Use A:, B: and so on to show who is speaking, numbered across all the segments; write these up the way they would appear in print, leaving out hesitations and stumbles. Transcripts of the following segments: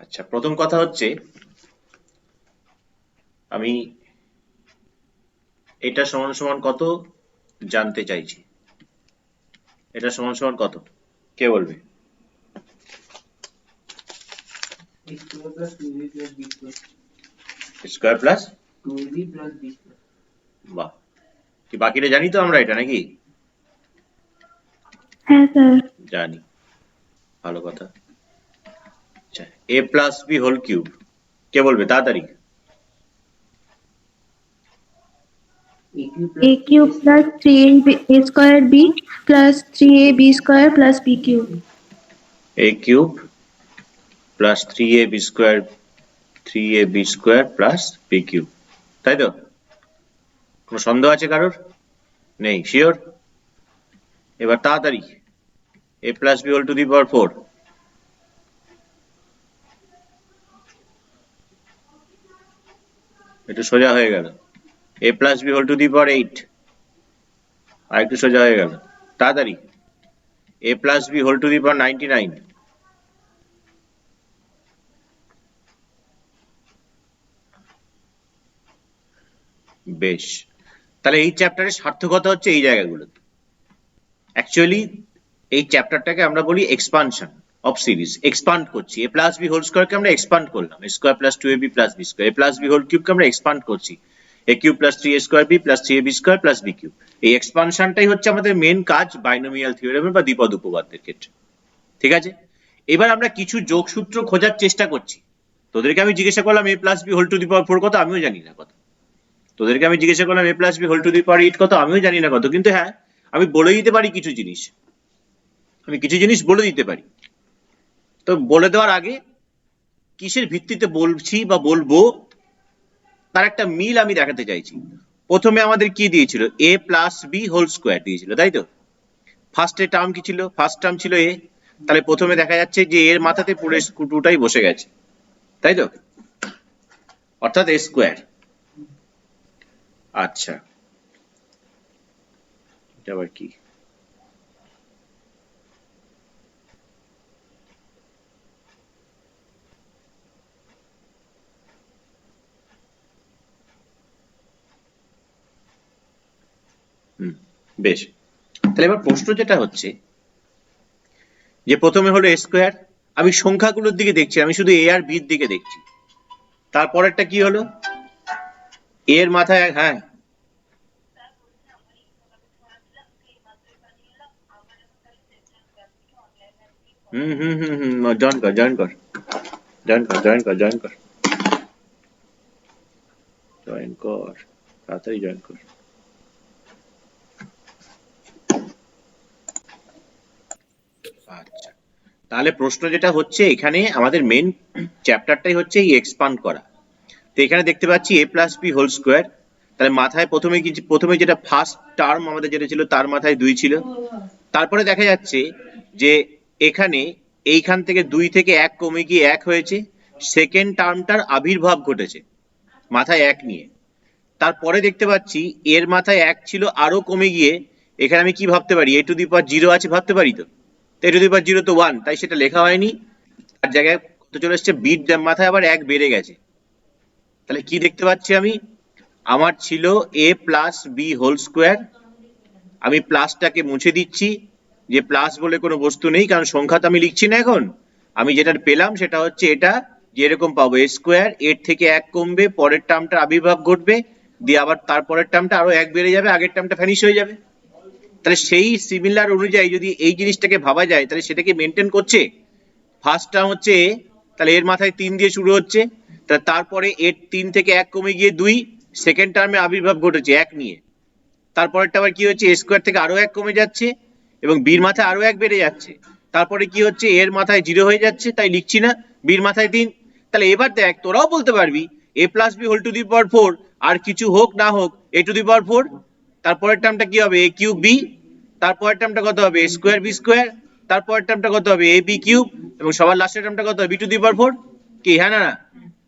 A: আচ্ছা, প্রথম কথা হচ্ছে আমি এটা সমান সমান কত জানতে চাইছি। এটা সমান সমান কত, কে বলবে? স্কোয়ার প্লাস বাহ, কি বাকিটা জানি তো আমরা এটা নাকি?
B: হ্যাঁ স্যার।
A: জানি, ভালো কথা। আচ্ছা, এ প্লাস বি হোল কিউব, কে বলবে তাড়াতাড়ি?
B: a cube plus 3a square b plus 3ab square plus b cube.
A: A cube plus three a b square plus b cube, তাই তো? কোনো সন্দেহ আছে কারোর? নেই, শিওর? এবার তাড়াতাড়ি, a plus b whole to the power four, একটু সোজা হয়ে গেল। A plus b whole to the power eight, আর একটু সোজা হয়ে গেল। তাড়াতাড়ি, a plus b whole to the power 99, বেশ। তাহলে এই চ্যাপ্টারের সার্থকতা হচ্ছে এই জায়গাগুলো। অ্যাকচুয়ালি এই চ্যাপ্টারটাকে আমরা বলি এক্সপানশন অফ সিরিজ। এক্সপান্ড করছি, এ প্লাস বি হোল স্কোয়ারকে আমরা এক্সপান্ড করলাম, a square plus two a b plus b square. A plus b whole কিউবকে আমরা এক্সপান্ড করছি, a cube plus three a square b plus three a b square plus b cube. এই এক্সপানশনটাই হচ্ছে আমাদের মেন কাজ binomial থিওরেমের বা দ্বিপদ উপপাদ্যের ক্ষেত্রে। ঠিক আছে, এবার আমরা কিছু যোগসূত্র খোঁজার চেষ্টা করছি। তোদেরকে আমি জিজ্ঞাসা করলাম a plus b whole to the power four কত, আমিও জানি না কত। তোদেরকে আমি জিজ্ঞাসা করলাম a plus b whole to the power eight কত, আমিও জানি না কত। কিন্তু হ্যাঁ, আমি বলে দিতে পারি কিছু জিনিস, আমি কিছু জিনিস বলে দিতে পারি। তো বলে দেওয়ার আগে কিসের ভিত্তিতে বলছি বা বলবো তার একটা মিল আমি দেখাতে চাইছি। প্রথমে আমাদের কি দিয়েছিল, এ প্লাস বি হোল স্কোয়ার দিয়েছিল, তাই তো? ফার্স্টে টার্ম কি ছিল? ফার্স্ট টার্ম ছিল এ। তাহলে প্রথমে দেখা যাচ্ছে যে এর মাথাতে পুরো টুটাই বসে গেছে, তাই তো? অর্থাৎ এ স্কোয়ার। আচ্ছা, এটা আবার কি? বেশ, তাহলে এবার প্রশ্ন যেটা হচ্ছে যে প্রথমে হলো এ স্কোয়ার, আমি সংখ্যাগুলোর দিকে দেখছি, আমি শুধু এ আর বির দিকে দেখছি। তারপরেরটা কি হলো, এর মাথায়, হ্যাঁ জয়েন কর জয়েন কর জয়েন কর জয়েন কর জয়েন কর জয়েন কর, তাড়াতাড়ি জয়েন কর। আচ্ছা, তাহলে প্রশ্ন যেটা হচ্ছে এখানে আমাদের মেন চ্যাপ্টারটাই হচ্ছে এই এক্সপান্ড করা। তো এখানে দেখতে পাচ্ছি এ প্লাস বি হোল স্কোয়ার, তাহলে মাথায় প্রথমে কি, প্রথমে যেটা ফার্স্ট টার্ম আমাদের যেটা ছিল তার মাথায় দুই ছিল। তারপরে দেখা যাচ্ছে যে এখানে এইখান থেকে দুই থেকে এক কমে গিয়ে এক হয়েছে, সেকেন্ড টার্মটার আবির্ভাব ঘটেছে মাথায় এক নিয়ে। তারপরে দেখতে পাচ্ছি এর মাথায় এক ছিল, আরো কমে গিয়ে এখানে আমি কি ভাবতে পারি, এ টু দি পাওয়ার জিরো আছে ভাবতে পারি তো? এ টু দি পাওয়ার জিরো তো ওয়ান, তাই সেটা লেখা হয়নি। তার জায়গায় কত চলে এসছে, বিট মাথায় আবার এক বেড়ে গেছে। তাহলে কি দেখতে পাচ্ছি আমি, আমার ছিল এ প্লাস বি হোল স্কোয়ার, আমি প্লাসটাকে মুছে দিচ্ছি, যে প্লাস বলে কোনো বস্তু নেই, কারণ সংখ্যা তো আমি লিখছি না এখন। আমি যেটা পেলাম সেটা হচ্ছে এটা, যে এরকম পাবো এ স্কোয়ার, এর থেকে এক কমবে, পরের টার্মটা আবির্ভাব ঘটবে, দিয়ে আবার তারপরের টার্মটা আরো এক বেড়ে যাবে, আগের টার্মটা ভ্যানিশ হয়ে যাবে। তাহলে সেই সিমিলার অনুযায়ী যদি এই জিনিসটাকে ভাবা যায়, তাহলে সেটাকে মেনটেন করছে। ফার্স্ট টার্ম হচ্ছে এ, তাহলে এর মাথায় তিন দিয়ে শুরু হচ্ছে, তারপরে এর তিন থেকে এক কমে গিয়ে দুই, সেকেন্ড টার্মে আবির্ভাব ঘটেছে এক নিয়ে। তারপরেরটা আবার কি হচ্ছে, এ স্কোয়ার থেকে আরো এক কমে যাচ্ছে এবং বির মাথায় আরো এক বেড়ে যাচ্ছে। তারপরে কি হচ্ছে, এর মাথায় জিরো হয়ে যাচ্ছে, তাই লিখছি না, বির মাথায় তিন। তাহলে এবার দেখ, তোরাও বলতে পারবি a plus b whole to the power four, আর কিছু হোক না হোক এ টু দি পাওয়ার ফোর। তারপরের টার্মটা কি হবে, এ কিউব বি। তারপরের টার্মটা কত হবে, এ স্কোয়ার বি স্কোয়ার। তারপরের টার্মটা কত হবে, এ বি কিউব। এবং সবার লাস্টের টার্মটা কত হবে, b to the power four. কি হ্যাঁ না না?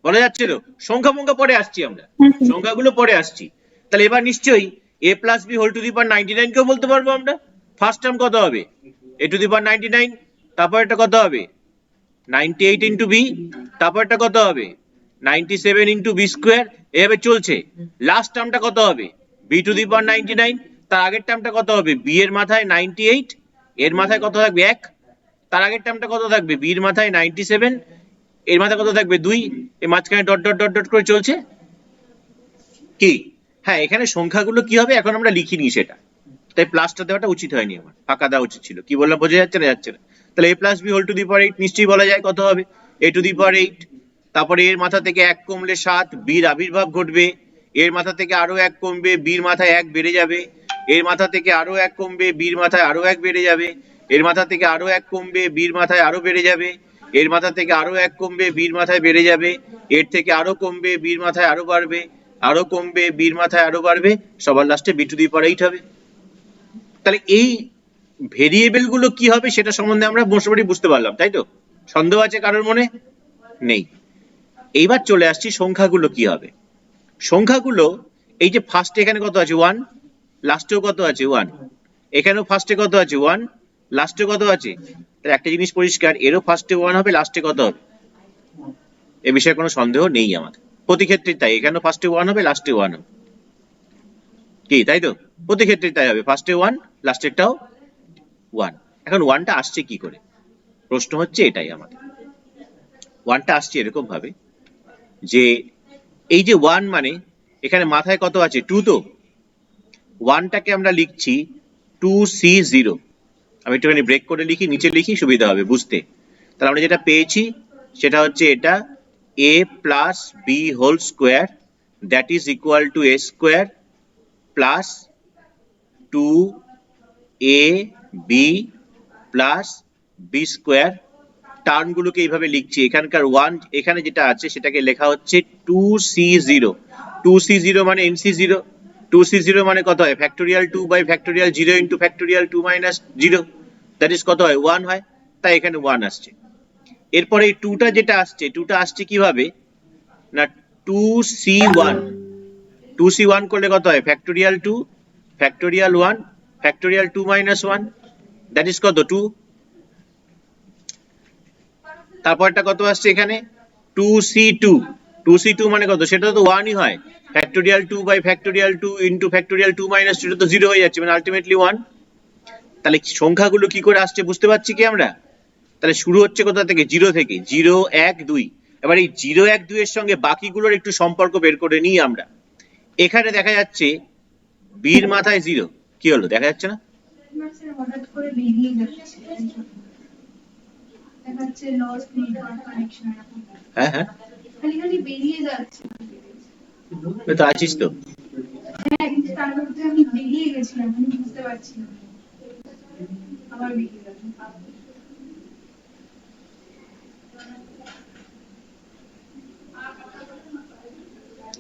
A: বলা যাচ্ছে তো? সংখ্যা ফংখ্যা পরে আসছি আমরা,
B: হ্যাঁ স্যার।
A: সংখ্যাগুলো পরে আসছি। তাহলে এবার নিশ্চয়ই a plus b whole to the power 99 কেও বলতে পারবো আমরা। ফার্স্ট টার্ম কত হবে, এ টু দি পাওয়ার 99, তারপর এটা কত হবে, 98 ইন্টু বি, তারপরটা কত হবে 97 ইন্টু বি স্কোয়ার, এভাবে চলছে। লাস্ট টার্মটা কত হবে বি টু দি পাওয়ার 99, তার আগের টার্মটা কত হবে বি এর মাথায় 98, এর মাথায় কত থাকবে 1, তার আগের টার্মটা কত থাকবে বি এর মাথায় 97, এর মাথায় কত থাকবে 2, এর মাঝখানে ডট ডট ডট ডট করে চলছে কি। হ্যাঁ, এখানে সংখ্যাগুলো কি হবে এখন আমরা লিখিনি সেটা, তাই প্লাসটা দেওয়াটা উচিত হয়নি, আমার ফাঁকা দেওয়া উচিত ছিল। কি বললাম বোঝা যাচ্ছে না? যাচ্ছে না। তাহলে a plus b whole to the power 8 নিশ্চয়ই বলা যায় কত হবে a টু দি পাওয়ার 8, তারপরে এর মাথা থেকে 1 কমলে 7, বির আবির্ভাব ঘটবে, এর মাথা থেকে আরো 1 কমবে, বির মাথায় 1 বেড়ে যাবে, এর মাথা থেকে আরো 1 কমবে, বির মাথায় আরো 1 বেড়ে যাবে, এর মাথা থেকে আরো 1 কমবে, বির মাথায় আরো বেড়ে যাবে, এর মাথা থেকে আরো 1 কমবে, বির মাথায় বেড়ে যাবে, এর থেকে আরো কমবে, বির মাথায় আরো বাড়বে, আরো কমবে, বির মাথায় আরো বাড়বে, সবার লাস্টে বি টু দি পাওয়ার 8 হবে। তাহলে এই ভেরিয়েবল গুলো কি হবে সেটা সম্বন্ধে আমরা মোটামুটি বুঝতে পারলাম, তাই তো? সন্দেহ আছে কারোর মনে? নেই। এইবার চলে আসছি সংখ্যাগুলো কি হবে। সংখ্যাগুলো এই যে ফার্স্টে এখানে কত আছে 1, লাস্টেও কত আছে 1, এখানেও ফার্স্টে কত আছে 1, লাস্টে কত আছে। তাহলে একটা জিনিস পরিষ্কার, এরও ফার্স্টে 1 হবে, লাস্টে কত হবে, এ বিষয়ে কোনো সন্দেহ নেই আমাদের। প্রতি ক্ষেত্রে তাই, এখানেও ফার্স্টে 1 হবে, লাস্টে 1 হবে, কি তাই তো? প্রতি ক্ষেত্রে তাই হবে, ফার্স্টে 1, লাস্টেরটাও 1। এখন 1টা আসছে কি করে, প্রশ্ন হচ্ছে এটাই আমাদের। 1টা আসছে এরকম ভাবে যে এই যে 1 মানে এখানে মাথায় কত আছে 2, তো 1টাকে আমরা লিখছি 2c0। আমি একটুখানি ব্রেক করে লিখি, নিচে লিখি, সুবিধা হবে বুঝতে। তাহলে আমরা যেটা পেয়েছি সেটা হচ্ছে এটা a plus b whole square that is equal to a square plus 2ab plus b square. টার্মগুলোকে এইভাবে লিখছি, এখানকার 1 এখানে যেটা আছে সেটাকে লেখা হচ্ছে 2c0। 2c0 মানে nc0, 2c0 মানে কত হয় factorial 2 by factorial 0 into factorial 2 minus 0, that is কত হয় 1 হয়, তাই এখানে 1 আসছে। এরপরে এই 2টা যেটা আসছে, 2টা আসছে কিভাবে না 2c1, 2c1 করলে কত হয় factorial 2 factorial 1 factorial 2 minus 1, that is কত 2। তারপরটা কত আসছে এখানে 2c2, 2c2 মানে কত, সেটা তো 1ই হয়, factorial 2 by factorial 2 into factorial 2 minus 2, তো 0 হয়ে যাচ্ছে, মানে আলটিমেটলি 1। তাহলে সংখ্যাগুলো কি করে আসছে বুঝতে পারছি কি আমরা। তাহলে শুরু হচ্ছে কোথা থেকে 0 থেকে, 0 1 2। এবার এই 0 1 2 এর সঙ্গে বাকিগুলোর একটু সম্পর্ক বের করে নিই আমরা। এখানে দেখা যাচ্ছে বির মাথায় 0, কি হলো দেখা যাচ্ছে না?
B: হঠাৎ করে বেরিয়ে যাচ্ছে, দেখাচ্ছে লস নেটওয়ার্ক কানেকশন,
A: হ্যাঁ হ্যাঁ,
B: খালি খালি বেরিয়ে যাচ্ছে।
A: তো আছিস তো।
B: হ্যাঁ, কিন্তু তার মধ্যে আমি বেরিয়ে গেছিলাম, আমি বুঝতে পারছি না, আবার বেরিয়ে গেলাম।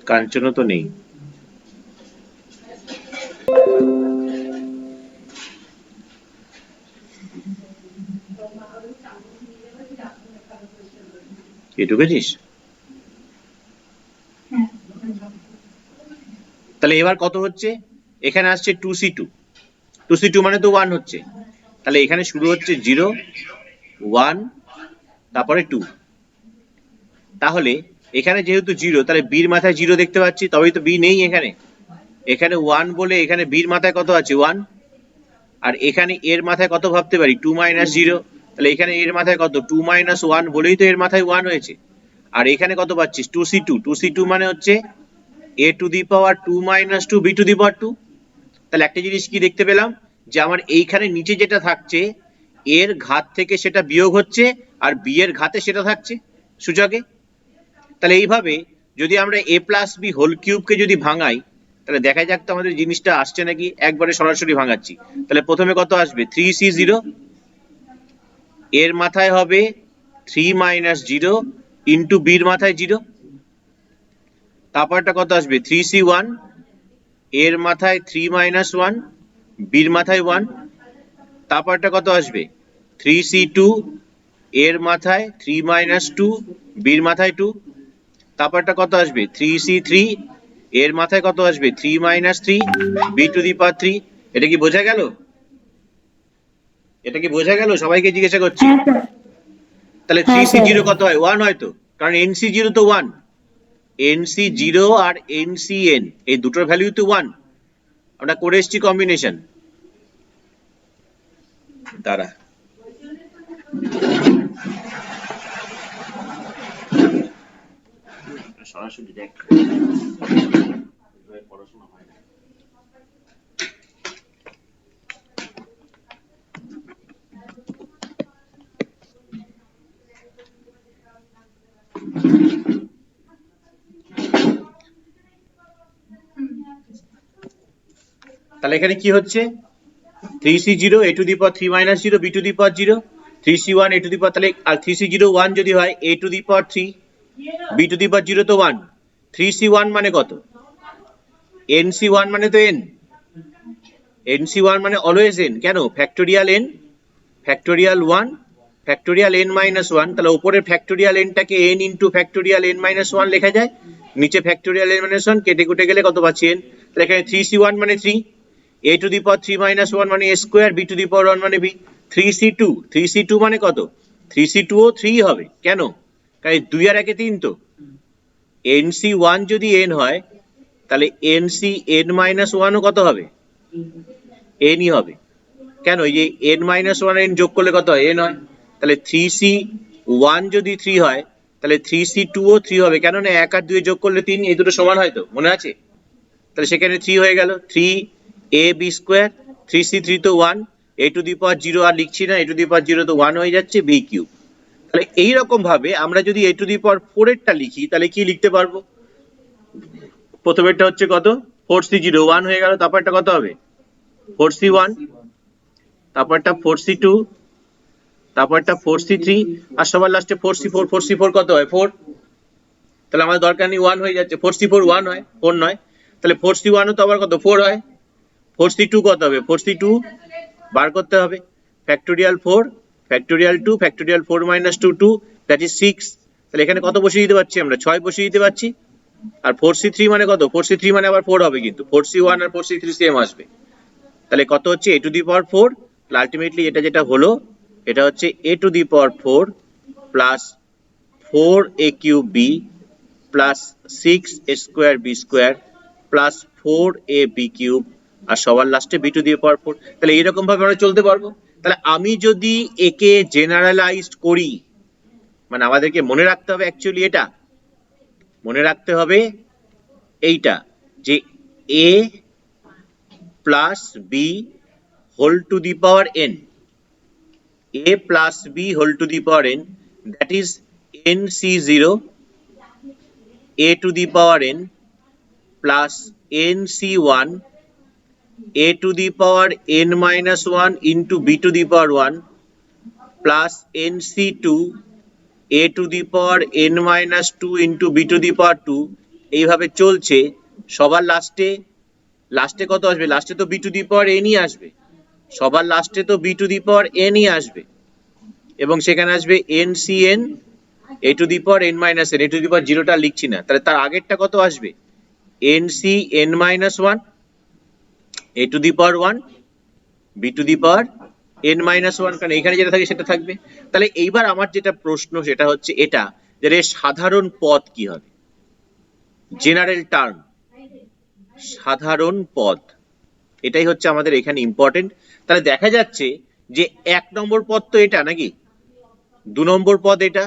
A: কাঞ্চনও তো নেই। কি ঢুকেছিস? তাহলে এবার কত হচ্ছে, এখানে আসছে 2c2, 2c2 মানে তো 1 হচ্ছে, তাহলে এখানে শুরু হচ্ছে 0 1 তারপরে 2। তাহলে এখানে যেহেতু 0, তাহলে বির মাথায় 0 দেখতে পাচ্ছি, তবেই তো বি নেই এখানে। এখানে 1 বলে এখানে বির মাথায় কত আছে 1, আর এখানে এর মাথায় কত ভাবতে পারি 2 মাইনাস 0, তাহলে এখানে এর মাথায় কত 2 মাইনাস 1 বলেই তো এর মাথায় 1 হয়েছে। আর এখানে কত পাচ্ছিস 2c2, 2c2 মানে হচ্ছে a to the power 2 minus 2 b to the power 2। তাহলে একটা জিনিস কি দেখতে পেলাম যে আমার এইখানে নিচে যেটা থাকছে এর ঘাত থেকে সেটা বিয়োগ হচ্ছে, আর বি এর ঘাতে সেটা থাকছে সূচকে। তাহলে এইভাবে যদি আমরা a প্লাস বি হোল কিউবকে যদি ভাঙাই, তাহলে দেখা যাক তো আমাদের জিনিসটা আসছে নাকি। একবারে সরাসরি ভাঙাচ্ছি, তাহলে প্রথমে কত আসবে 3c0, এর মাথায় হবে 3 মাইনাস 0 ইন্টু বির মাথায় 0, তারপরটা কত আসবে 3c1, এর মাথায় 3 মাইনাস 1 বির মাথায় 1, তারপরটা কত আসবে 3c2, এর মাথায় 3 মাইনাস 2 বির মাথায় 2, তারপরটা কত আসবে 3c3, এর মাথায় কত আসবে 3 minus 3 B to the power 3। এটা কি বোঝা গেল? এটা কি বোঝা গেল? সবাইকে জিজ্ঞাসা করছি।
B: হ্যাঁ স্যার।
A: তাহলে
C: হ্যাঁ
A: 3C0
C: স্যার।
A: কত হয় 1 হয় তো, কারণ NC0 তো 1, NC0 আর NCN এই দুটোর ভ্যালু তো 1, আমরা করে এসেছি কম্বিনেশন দ্বারা। সরাসরি দেখ পড়াশোনা হয় না। তাহলে এখানে কি হচ্ছে 3C0 a to the power 3 minus 0 b to the power 0, 3C1 a to the power, তাহলে আর 3C0 1 যদি হয় a to the power 3 b to the power 0 তো 1, 3C1 মানে কত, NC1 মানে তো n, NC1 মানে অলওয়েজ n, কেন factorial n factorial 1 factorial n minus 1, তাহলে উপরের ফ্যাক্টোরিয়াল n টাকে n into factorial n minus 1 লেখা যায়, নিচে ফ্যাক্টোরিয়াল n minus 1 কেটে কুটে গেলে কত পাচ্ছি n, তাহলে এখানে 3C1 মানে 3, a to the power 3 minus 1 মানে a square, b to the power 1 মানে b, 3C2 মানে কত, 3C2 ও 3 হবে, কেন কারণ 2 আর 1 এ 3 তো, NC1 যদি n হয় তাহলে NCn minus 1 ও কত হবে, n ই হবে, কেন এই যে n minus 1 n যোগ করলে কত হয় n হয়, তাহলে 3C1 যদি 3 হয় তাহলে 3C2 ও 3 হবে, কেন না 1 আর 2 যোগ করলে 3, এই দুটো সমান হয় তো, মনে আছে, তাহলে সেখানে 3 হয়ে গেল, 3ab স্কয়ার, 3C3 তো 1, a to the power 0 আর লিখছি না, a to the power 0 তো 1 হয়ে যাচ্ছে b কিউব। তাহলে এই রকম ভাবে আমরা যদি a to the power 4 এরটা লিখি তাহলে কি লিখতে পারবো, প্রথমেরটা হচ্ছে কত 4C0 1 হয়ে গেল, তারপরটা কত হবে 4C1, তারপরটা 4C2, তারপরটা 4C3 আর সবার লাস্টে 4C4, 4C4 কত হয় 4, তাহলে আমাদের দরকার নেই 1 হয়ে যাচ্ছে, 4C4 1 হয় 4 নয়, তাহলে 4C1 ও তো আবার কত 4 হয়, 4C2 কত হবে 4C2 বার করতে হবে, factorial 4 factorial 2 factorial 4 minus 2 2, that is 6, তাহলে এখানে কত বসিয়ে দিতে পারছি আমরা 6 বসিয়ে দিতে পারছি, আর 4C3 মানে কত 4C3 মানে আবার 4 হবে, কিন্তু 4C1 আর 4C3 সেম আসবে, তাহলে কত হচ্ছে a to the power 4, ultimately এটা যেটা হলো এটা হচ্ছে a to the power 4 plus 4a cube b plus 6a square b square plus 4ab cube আর সবার লাস্টে b to the power 4, তাহলে এইরকম ভাবে আমরা চলতে পারবো। তাহলে আমি যদি একে জেনারেলাইজড করি, মানে আমাদেরকে মনে রাখতে হবে অ্যাকচুয়ালি এটা মনে রাখতে হবে এইটা যে a plus b whole to the power n, a plus b whole to the power n, that is nc0 a to the power n plus nc1 a to the power n minus 1 into b to the power 1 plus nc2 a to the power n minus 2 into b to the power 2, এইভাবে চলছে, সবার লাস্টে কত আসবে, লাস্টে তো b to the power n ই আসবে, সবার লাস্টে তো b to the power n ই আসবে, এবং সেখানে আসবে NCN a to the power n minus n, a to the power 0 টা লিখছি না, তাহলে তার আগেরটা কত আসবে NCn minus 1 a to the power 1 b to the power n minus 1, কারণ এখানে যেটা থাকে সেটা থাকবে। তাহলে এইবার আমার যেটা প্রশ্ন সেটা হচ্ছে এটা যে এর সাধারণ পদ কি হবে, জেনারেল টার্ম, সাধারণ পদ, এটাই হচ্ছে আমাদের এখানে ইম্পর্টেন্ট। তাহলে দেখা যাচ্ছে যে 1 নম্বর পদ তো এটা নাকি, 2 নম্বর পদ এটা,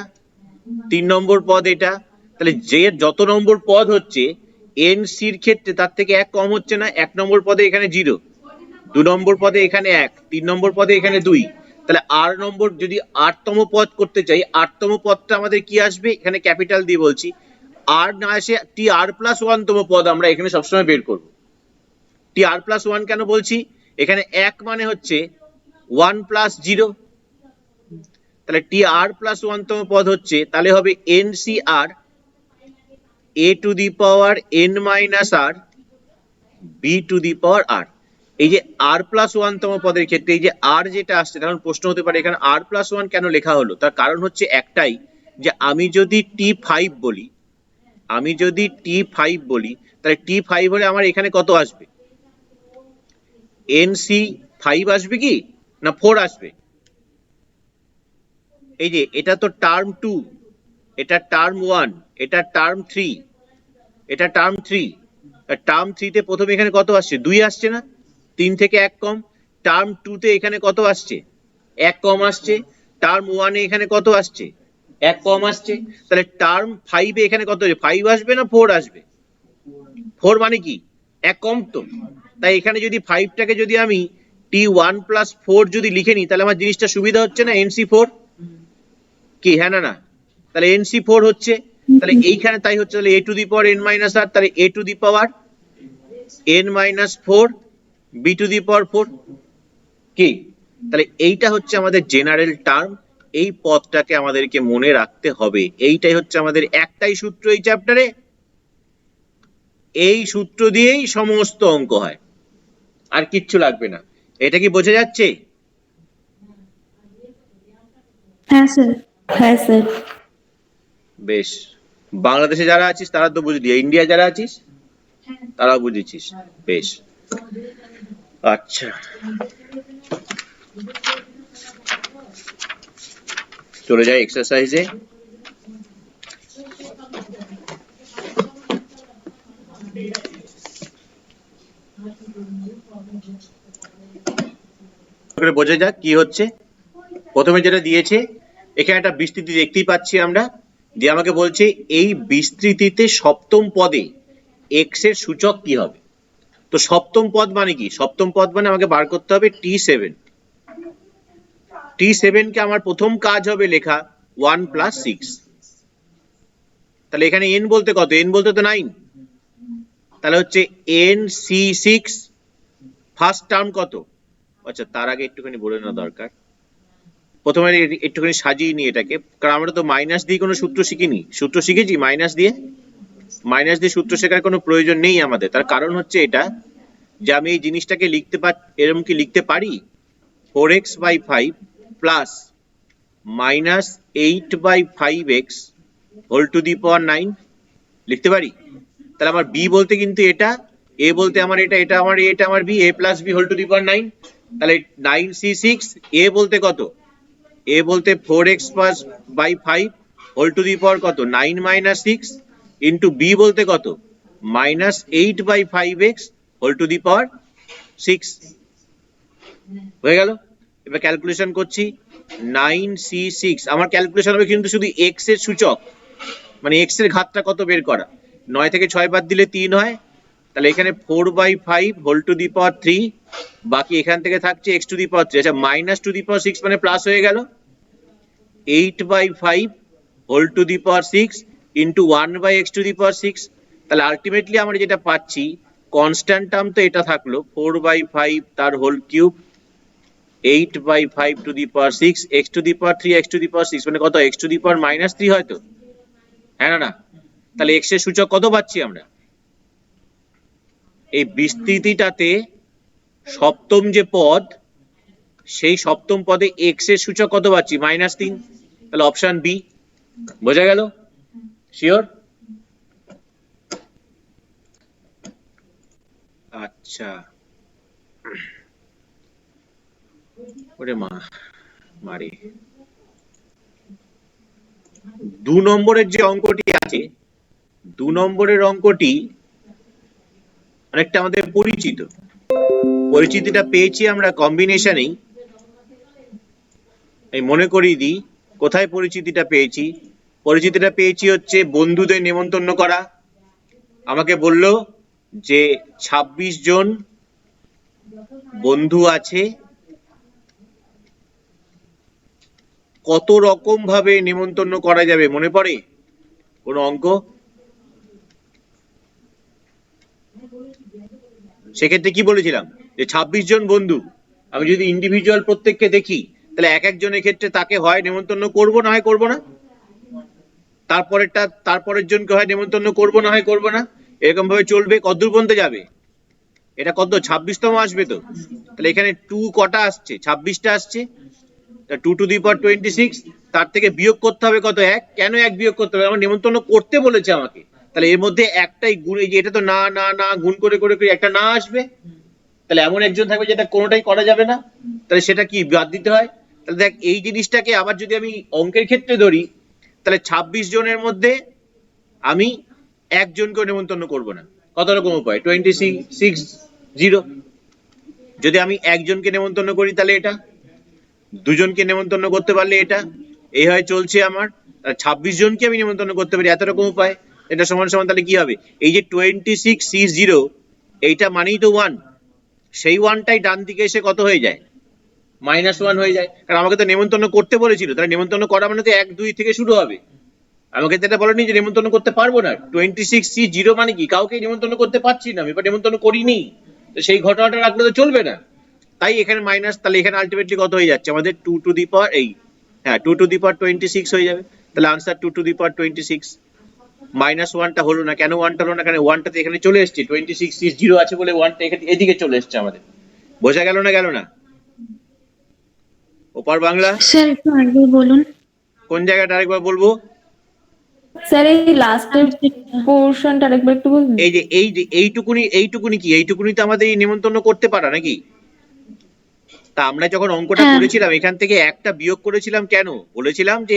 A: 3 নম্বর পদ এটা, তাহলে যে যত নম্বর পদ হচ্ছে NC এর ক্ষেত্রে তার থেকে 1 কম হচ্ছে না, 1 নম্বর পদে এখানে 0, 2 নম্বর পদে এখানে 1, 3 নম্বর পদে এখানে 2, তাহলে 8 নম্বর যদি 8তম পদ করতে চাই, 8তম পদটা আমাদের কি আসবে, এখানে ক্যাপিটাল দিয়ে বলছি, আর না আসে TR+1 তম পদ আমরা এখানে সবসময় বের করব। TR+1 কেন বলছি, এখানে 1 মানে হচ্ছে 1 plus 0, তাহলে TR+1 তম পদ হচ্ছে, তাহলে হবে NCR a to the power n minus r b to the power r, এই যে r+1 তম পদের ক্ষেত্রে এই যে r যেটা আসছে, তখন প্রশ্ন হতে পারে এখানে r+1 কেন লেখা হলো, তার কারণ হচ্ছে একটাই যে আমি যদি T5 বলি, তাহলে T5 হলে আমার এখানে কত আসবে, NC5 আসবে কি না 4 আসবে, এই যে এটা তো টার্ম 2, এটা টার্ম 1, এটা টার্ম 3, এটা টার্ম 3। টার্ম 3 তে প্রথমে এখানে কত আসছে? 2 আসছে না? 3 থেকে 1 কম। টার্ম 2 তে এখানে কত আসছে? 1 কম আসছে। টার্ম 1 এ এখানে কত আসছে? 1 কম আসছে। তাহলে টার্ম 5 এ এখানে কত আসবে? 5 আসবে না 4 আসবে? 4 মানে কি? 1 কম তো। তাই এখানে যদি 5 টাকে যদি আমি t1 প্লাস 4 যদি লিখে নিই, তাহলে আমার জিনিসটা সুবিধা হচ্ছে না? nc4 কি, হ্যাঁ না না? তাহলে nc4 হচ্ছে। তাহলে এইখানে তাই হচ্ছে, তাহলে a to the power n minus r, তাহলে a to the power n minus 4 b to the power 4 কি। তাহলে এইটা হচ্ছে আমাদের জেনারেল টার্ম। এই পদটাকে আমাদেরকে মনে রাখতে হবে। এইটাই হচ্ছে আমাদের একটাই সূত্র এই চ্যাপ্টারে। এই সূত্র দিয়েই সমস্ত অঙ্ক হয়, আর কিচ্ছু লাগবে না। এটা কি বোঝা যাচ্ছে?
C: হ্যাঁ স্যার। হ্যাঁ স্যার।
A: বেশ। বাংলাদেশে যারা আছিস তারা তো বুঝলি, ইন্ডিয়া যারা আছিস তারাও বুঝেছিস। বেশ, আচ্ছা চলে যাই এক্সারসাইজে। বোঝা যাক কি হচ্ছে। প্রথমে যেটা দিয়েছে, এখানে একটা বিস্তৃতি দেখতেই পাচ্ছি আমরা, দিয়ে আমাকে বলছে এই বিস্তৃতিতে সপ্তম পদে এক্স এর সূচক কি হবে। তো সপ্তম পদ মানে কি? সপ্তম পদ মানে আমাকে বার করতে হবে t7। t7 কে আমার প্রথম কাজ হবে লেখা 1 প্লাস 6। তাহলে এখানে n বলতে কত? n বলতে তো 9। তাহলে হচ্ছে nc6 ফার্স্ট টার্ম কত? আচ্ছা, তার আগে একটুখানি বলে নেওয়া দরকার। প্রথমে একটুখানি সাজিয়ে নিই এটাকে, কারণ আমরা তো মাইনাস দিয়ে কোনো সূত্র শিখিনি। সূত্র শিখেছি মাইনাস দিয়ে? মাইনাস দিয়ে সূত্র শেখার কোনো প্রয়োজন নেই আমাদের। তার কারণ হচ্ছে এটা যে আমি এই জিনিসটাকে লিখতে এরকম কি লিখতে পারি 4x by 5 plus minus 8 by 5x whole to the power 9 লিখতে পারি? তাহলে আমার b বলতে কিন্তু এটা, a বলতে আমার এটা, এটা আমার a, এটা আমার b, a plus b whole to the power 9। তাহলে 9c6, a বলতে কত? a বলতে 4x plus by 5 whole to the power কত? 9 মাইনাস 6 ইন্টু b বলতে কত? Minus 8 by 5x whole to the power 6 হয়ে গেল। এবার ক্যালকুলেশন করছি। 9c6 আমার ক্যালকুলেশন হবে কিন্তু শুধু x এর সূচক, মানে x এর ঘাতটা কত বের করা। 9 থেকে 6 বাদ দিলে 3 হয়। তাহলে এখানে 4 by 5 whole to the power 3, বাকি এখান থেকে থাকছে x টু দি পাওয়ার 3। আচ্ছা, মাইনাস টু দি পাওয়ার 6 মানে প্লাস হয়ে গেল। 8 by 5 whole to the power 6 into 1 by x to the power 6। তাহলে আলটিমেটলি আমরা যেটা পাচ্ছি, কনস্ট্যান্ট টার্ম তো এটা থাকলো 4 বাই 5 তার whole cube, 8 by 5 to the power 6, x to the power 3, x to the power 6 মানে কত? x to the power minus 3 হয়তো, হ্যাঁ না না? তাহলে x এর সূচক কত পাচ্ছি আমরা? এই বিস্তৃতিটাতে সপ্তম যে পদ, সেই সপ্তম পদে x এর সূচক কত পাচ্ছি? -3। তাহলে অপশন বি। বোঝা গেল? শিওর? আচ্ছা, ওরে মা মারি। 2 নম্বরের যে অঙ্কটি আছে, 2 নম্বরের অঙ্কটি অনেকটা আমাদের পরিচিত। পরিচিতিটা পেয়েছি আমরা কম্বিনেশনেই। এই মনে করিয়ে দিই কোথায় পরিচিতিটা পেয়েছি। পরিচিতিটা পেয়েছি হচ্ছে বন্ধুদের নেমন্তন্ন করা। আমাকে বলল যে 26 জন বন্ধু আছে, কত রকম ভাবে নেমন্তন্ন করা যাবে? মনে পড়ে কোন অঙ্ক? সেক্ষেত্রে কি বলেছিলাম যে 26 জন বন্ধু, আমি যদি ইন্ডিভিজুয়াল প্রত্যেককে দেখি, তাহলে এক একজনের ক্ষেত্রে তাকে হয় নেমন্তন্ন করব, না হয় করব না। তারপরের জনকে হয় নেমন্তন্ন করব, না হয় করব না। এরকম ভাবে চলবে। কতদূর পর্যন্ত যাবে? এটা কত? 26তম আসবে তো। তাহলে এখানে 2 কটা আসছে? 26টা আসছে। 2 টু দি পাওয়ার 26, তার থেকে বিয়োগ করতে হবে কত? 1। কেন 1 বিয়োগ করতে হবে? আমার নেমন্তন্ন করতে বলেছে আমাকে। তাহলে এর মধ্যে একটাই গুণ, এই যে এটা তো না না না গুণ করে করে করে একটা না আসবে। তাহলে এমন একজন থাকবে যেটা কোনোটাই করা যাবে না, তাহলে সেটা কি বাদ দিতে হয়। তাহলে দেখ এই জিনিসটাকে আবার যদি আমি অঙ্কের ক্ষেত্রে ধরি, তাহলে 26 জনের মধ্যে আমি একজনকেও নেমন্তন্ন করব না। কত রকম উপায়? 26 যদি আমি একজনকে নেমন্তন্ন করি তাহলে এটা, দুজনকে নেমন্তন্ন করতে পারলে এটা, এইভাবে চলছে আমার। 26 জনকে আমি নেমন্তন্ন করতে পারি, এত রকম উপায়। এটা সমান সমান তাহলে কি হবে? এই যে 26C0, এইটা মানেই তো 1, সেই 1টাই ডান দিকে এসে কত হয়ে যায়? -1 হয়ে যায়। কারণ আমাকে তো নেমন্তন্ন করতে বলেছিল, তাহলে নেমন্তন্ন করা মানে তো 1 2 থেকে শুরু হবে। আমাকে তো এটা বলেনি যে নেমন্তন্ন করতে পারবো না। 26C0 মানে কি? কাউকে নেমন্তন্ন করতে পারছি না আমি, বা নেমন্তন্ন করিনি, তো সেই ঘটনাটা রাখলে তো চলবে না। তাই এখানে মাইনাস, তাহলে এখানে আলটিমেটলি কত হয়ে যাচ্ছে আমাদের? 2 to the power 2 to the পাওয়ার 26 হয়ে যাবে। তাহলে আনসার 2 টু দি পাওয়ার 26। -1টা হলো না কেন? 1টা হলো না কেন? 1টা তো এখানে চলে এসছে, 26C0 আছে বলে 1টা এখানে এদিকে চলে এসছে আমাদের। বোঝা গেল না গেল না? ওপার বাংলা
C: স্যার একটু আরেকবার বলুন।
A: কোন জায়গাটা আরেকবার বলবো?
C: স্যার এই লাস্টের পোর্শনটা আরেকবার একটু বলুন।
A: এই যে এইটুকুনি কি? এইটুকুনি তো আমাদের এই নেমন্তন্ন করতে পারা নাকি? তা আমরা যখন অঙ্কটা
C: হ্যাঁ।
A: করেছিলাম এখান থেকে একটা বিয়োগ করেছিলাম কেন? বলেছিলাম যে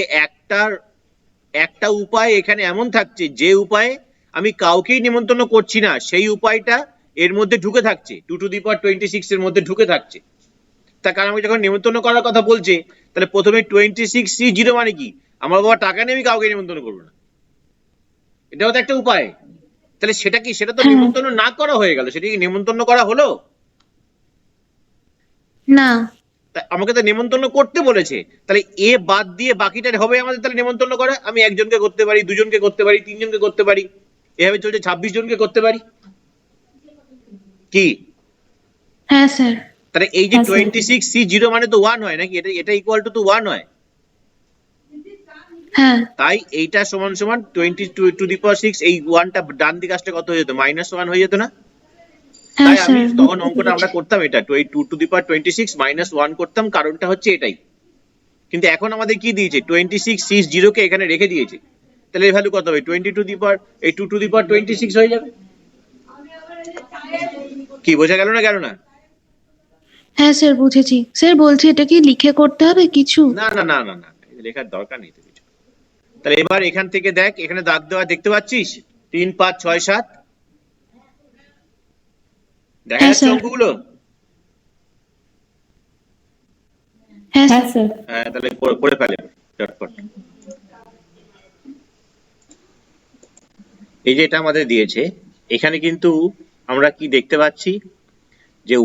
A: একটা উপায় এখানে এমন থাকছে যে উপায়ে আমি কাউকেই নিমন্ত্রণ করছি না, সেই উপায়টা এর মধ্যে ঢুকে থাকছে, 2 টু দি পাওয়ার 26 এর মধ্যে ঢুকে থাকছে। তার কারণ আমি যখন নিমন্ত্রণ করার কথা বলছে, তাহলে প্রথমে 26C0 মানে কি? আমার বাবা টাকা নিয়ে আমি কাউকে নিমন্ত্রণ করবো না, এটাও তো একটা উপায়। তাহলে সেটা কি? সেটা তো
C: হ্যাঁ।
A: নিমন্ত্রণ না করা হয়ে গেল, সেটা কি নিমন্ত্রণ করা হলো?
C: না।
A: আমাকে তো নেমন্তন্ন করতে বলেছে, তাহলে এ বাদ দিয়ে বাকিটা হবে আমাদের তাহলে নেমন্তন্ন করা। আমি একজনকে করতে পারি, দুজনকে করতে পারি, তিনজনকে করতে পারি, এভাবে চলছে 26 জনকে করতে পারি কি?
C: হ্যাঁ স্যার।
A: তাহলে এই যে 26C0 মানে তো 1 হয় নাকি? এটা ইকুয়াল টু 1 হয়।
C: হ্যাঁ।
A: তাই এইটা সমান সমান 22 টু দি পাওয়ার 6, এই 1টা ডান দিকে আসলে কত হয়ে যেত? -1 হয়ে যেত না?
C: হ্যাঁ
A: তাই আমি
C: স্যার
A: তখন
C: বুঝতে
A: অঙ্কটা আমরা
C: পেরেছি।
A: করতাম এটা 2 টু দি পাওয়ার 26 -1 করতাম, কারণটা হচ্ছে এটাই। কিন্তু এখন আমাদের কি দিয়েছে? 26C0 কে এখানে রেখে দিয়েছে, তাহলে এর ভ্যালু কত হবে? 20 two the power 2 to the পাওয়ার 26 হয়ে যাবে। কি বোঝা গেল না গেল না?
C: হ্যাঁ স্যার বুঝেছি। স্যার বলছি এটা কি লিখে করতে হবে কিছু?
A: না না না না না, লেখার দরকার নেই তো কিছু। তাহলে এবার এখান থেকে দেখ, এখানে দাগ দেওয়া দেখতে পাচ্ছিস? 3 5 6 7 দেখা
C: হ্যাঁ
A: যাচ্ছে
C: স্যার।
A: অঙ্কগুলো?
C: হ্যাঁ স্যার।
A: হ্যাঁ, তাহলে করে ফেলে চটপট। এই যে এটা আমাদের দিয়েছে, এখানে কিন্তু আমরা কি দেখতে পাচ্ছি যে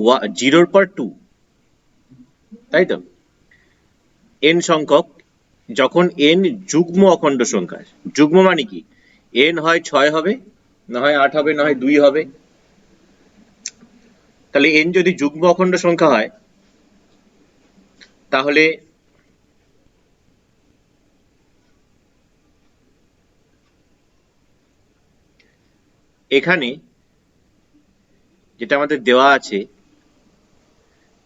A: 0 পর 2, তাই তো? n সংখ্যক, যখন n যুগ্ম অখণ্ড সংখ্যা, যুগ্ম মানে কি? n হয় 6 হবে, না হয় 8 হবে, না হয় 2 হবে। তাহলে n যদি যুগ্ম অখণ্ড সংখ্যা হয়, তাহলে এখানে যেটা আমাদের দেওয়া আছে,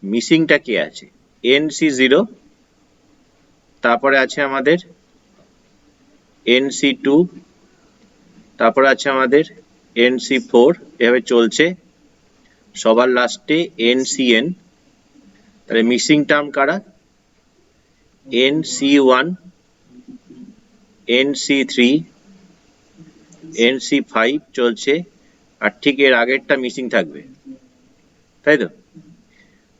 A: মিসিংটা কে আছে? NC0, তারপরে আছে আমাদের NC2, তারপরে আছে আমাদের NC4, এভাবে চলছে, সবার লাস্টে NCN। তাহলে মিসিং টার্ম কারা? NC1, NC3, NC5 চলছে, আর ঠিক এর আগেরটা মিসিং থাকবে, তাই তো?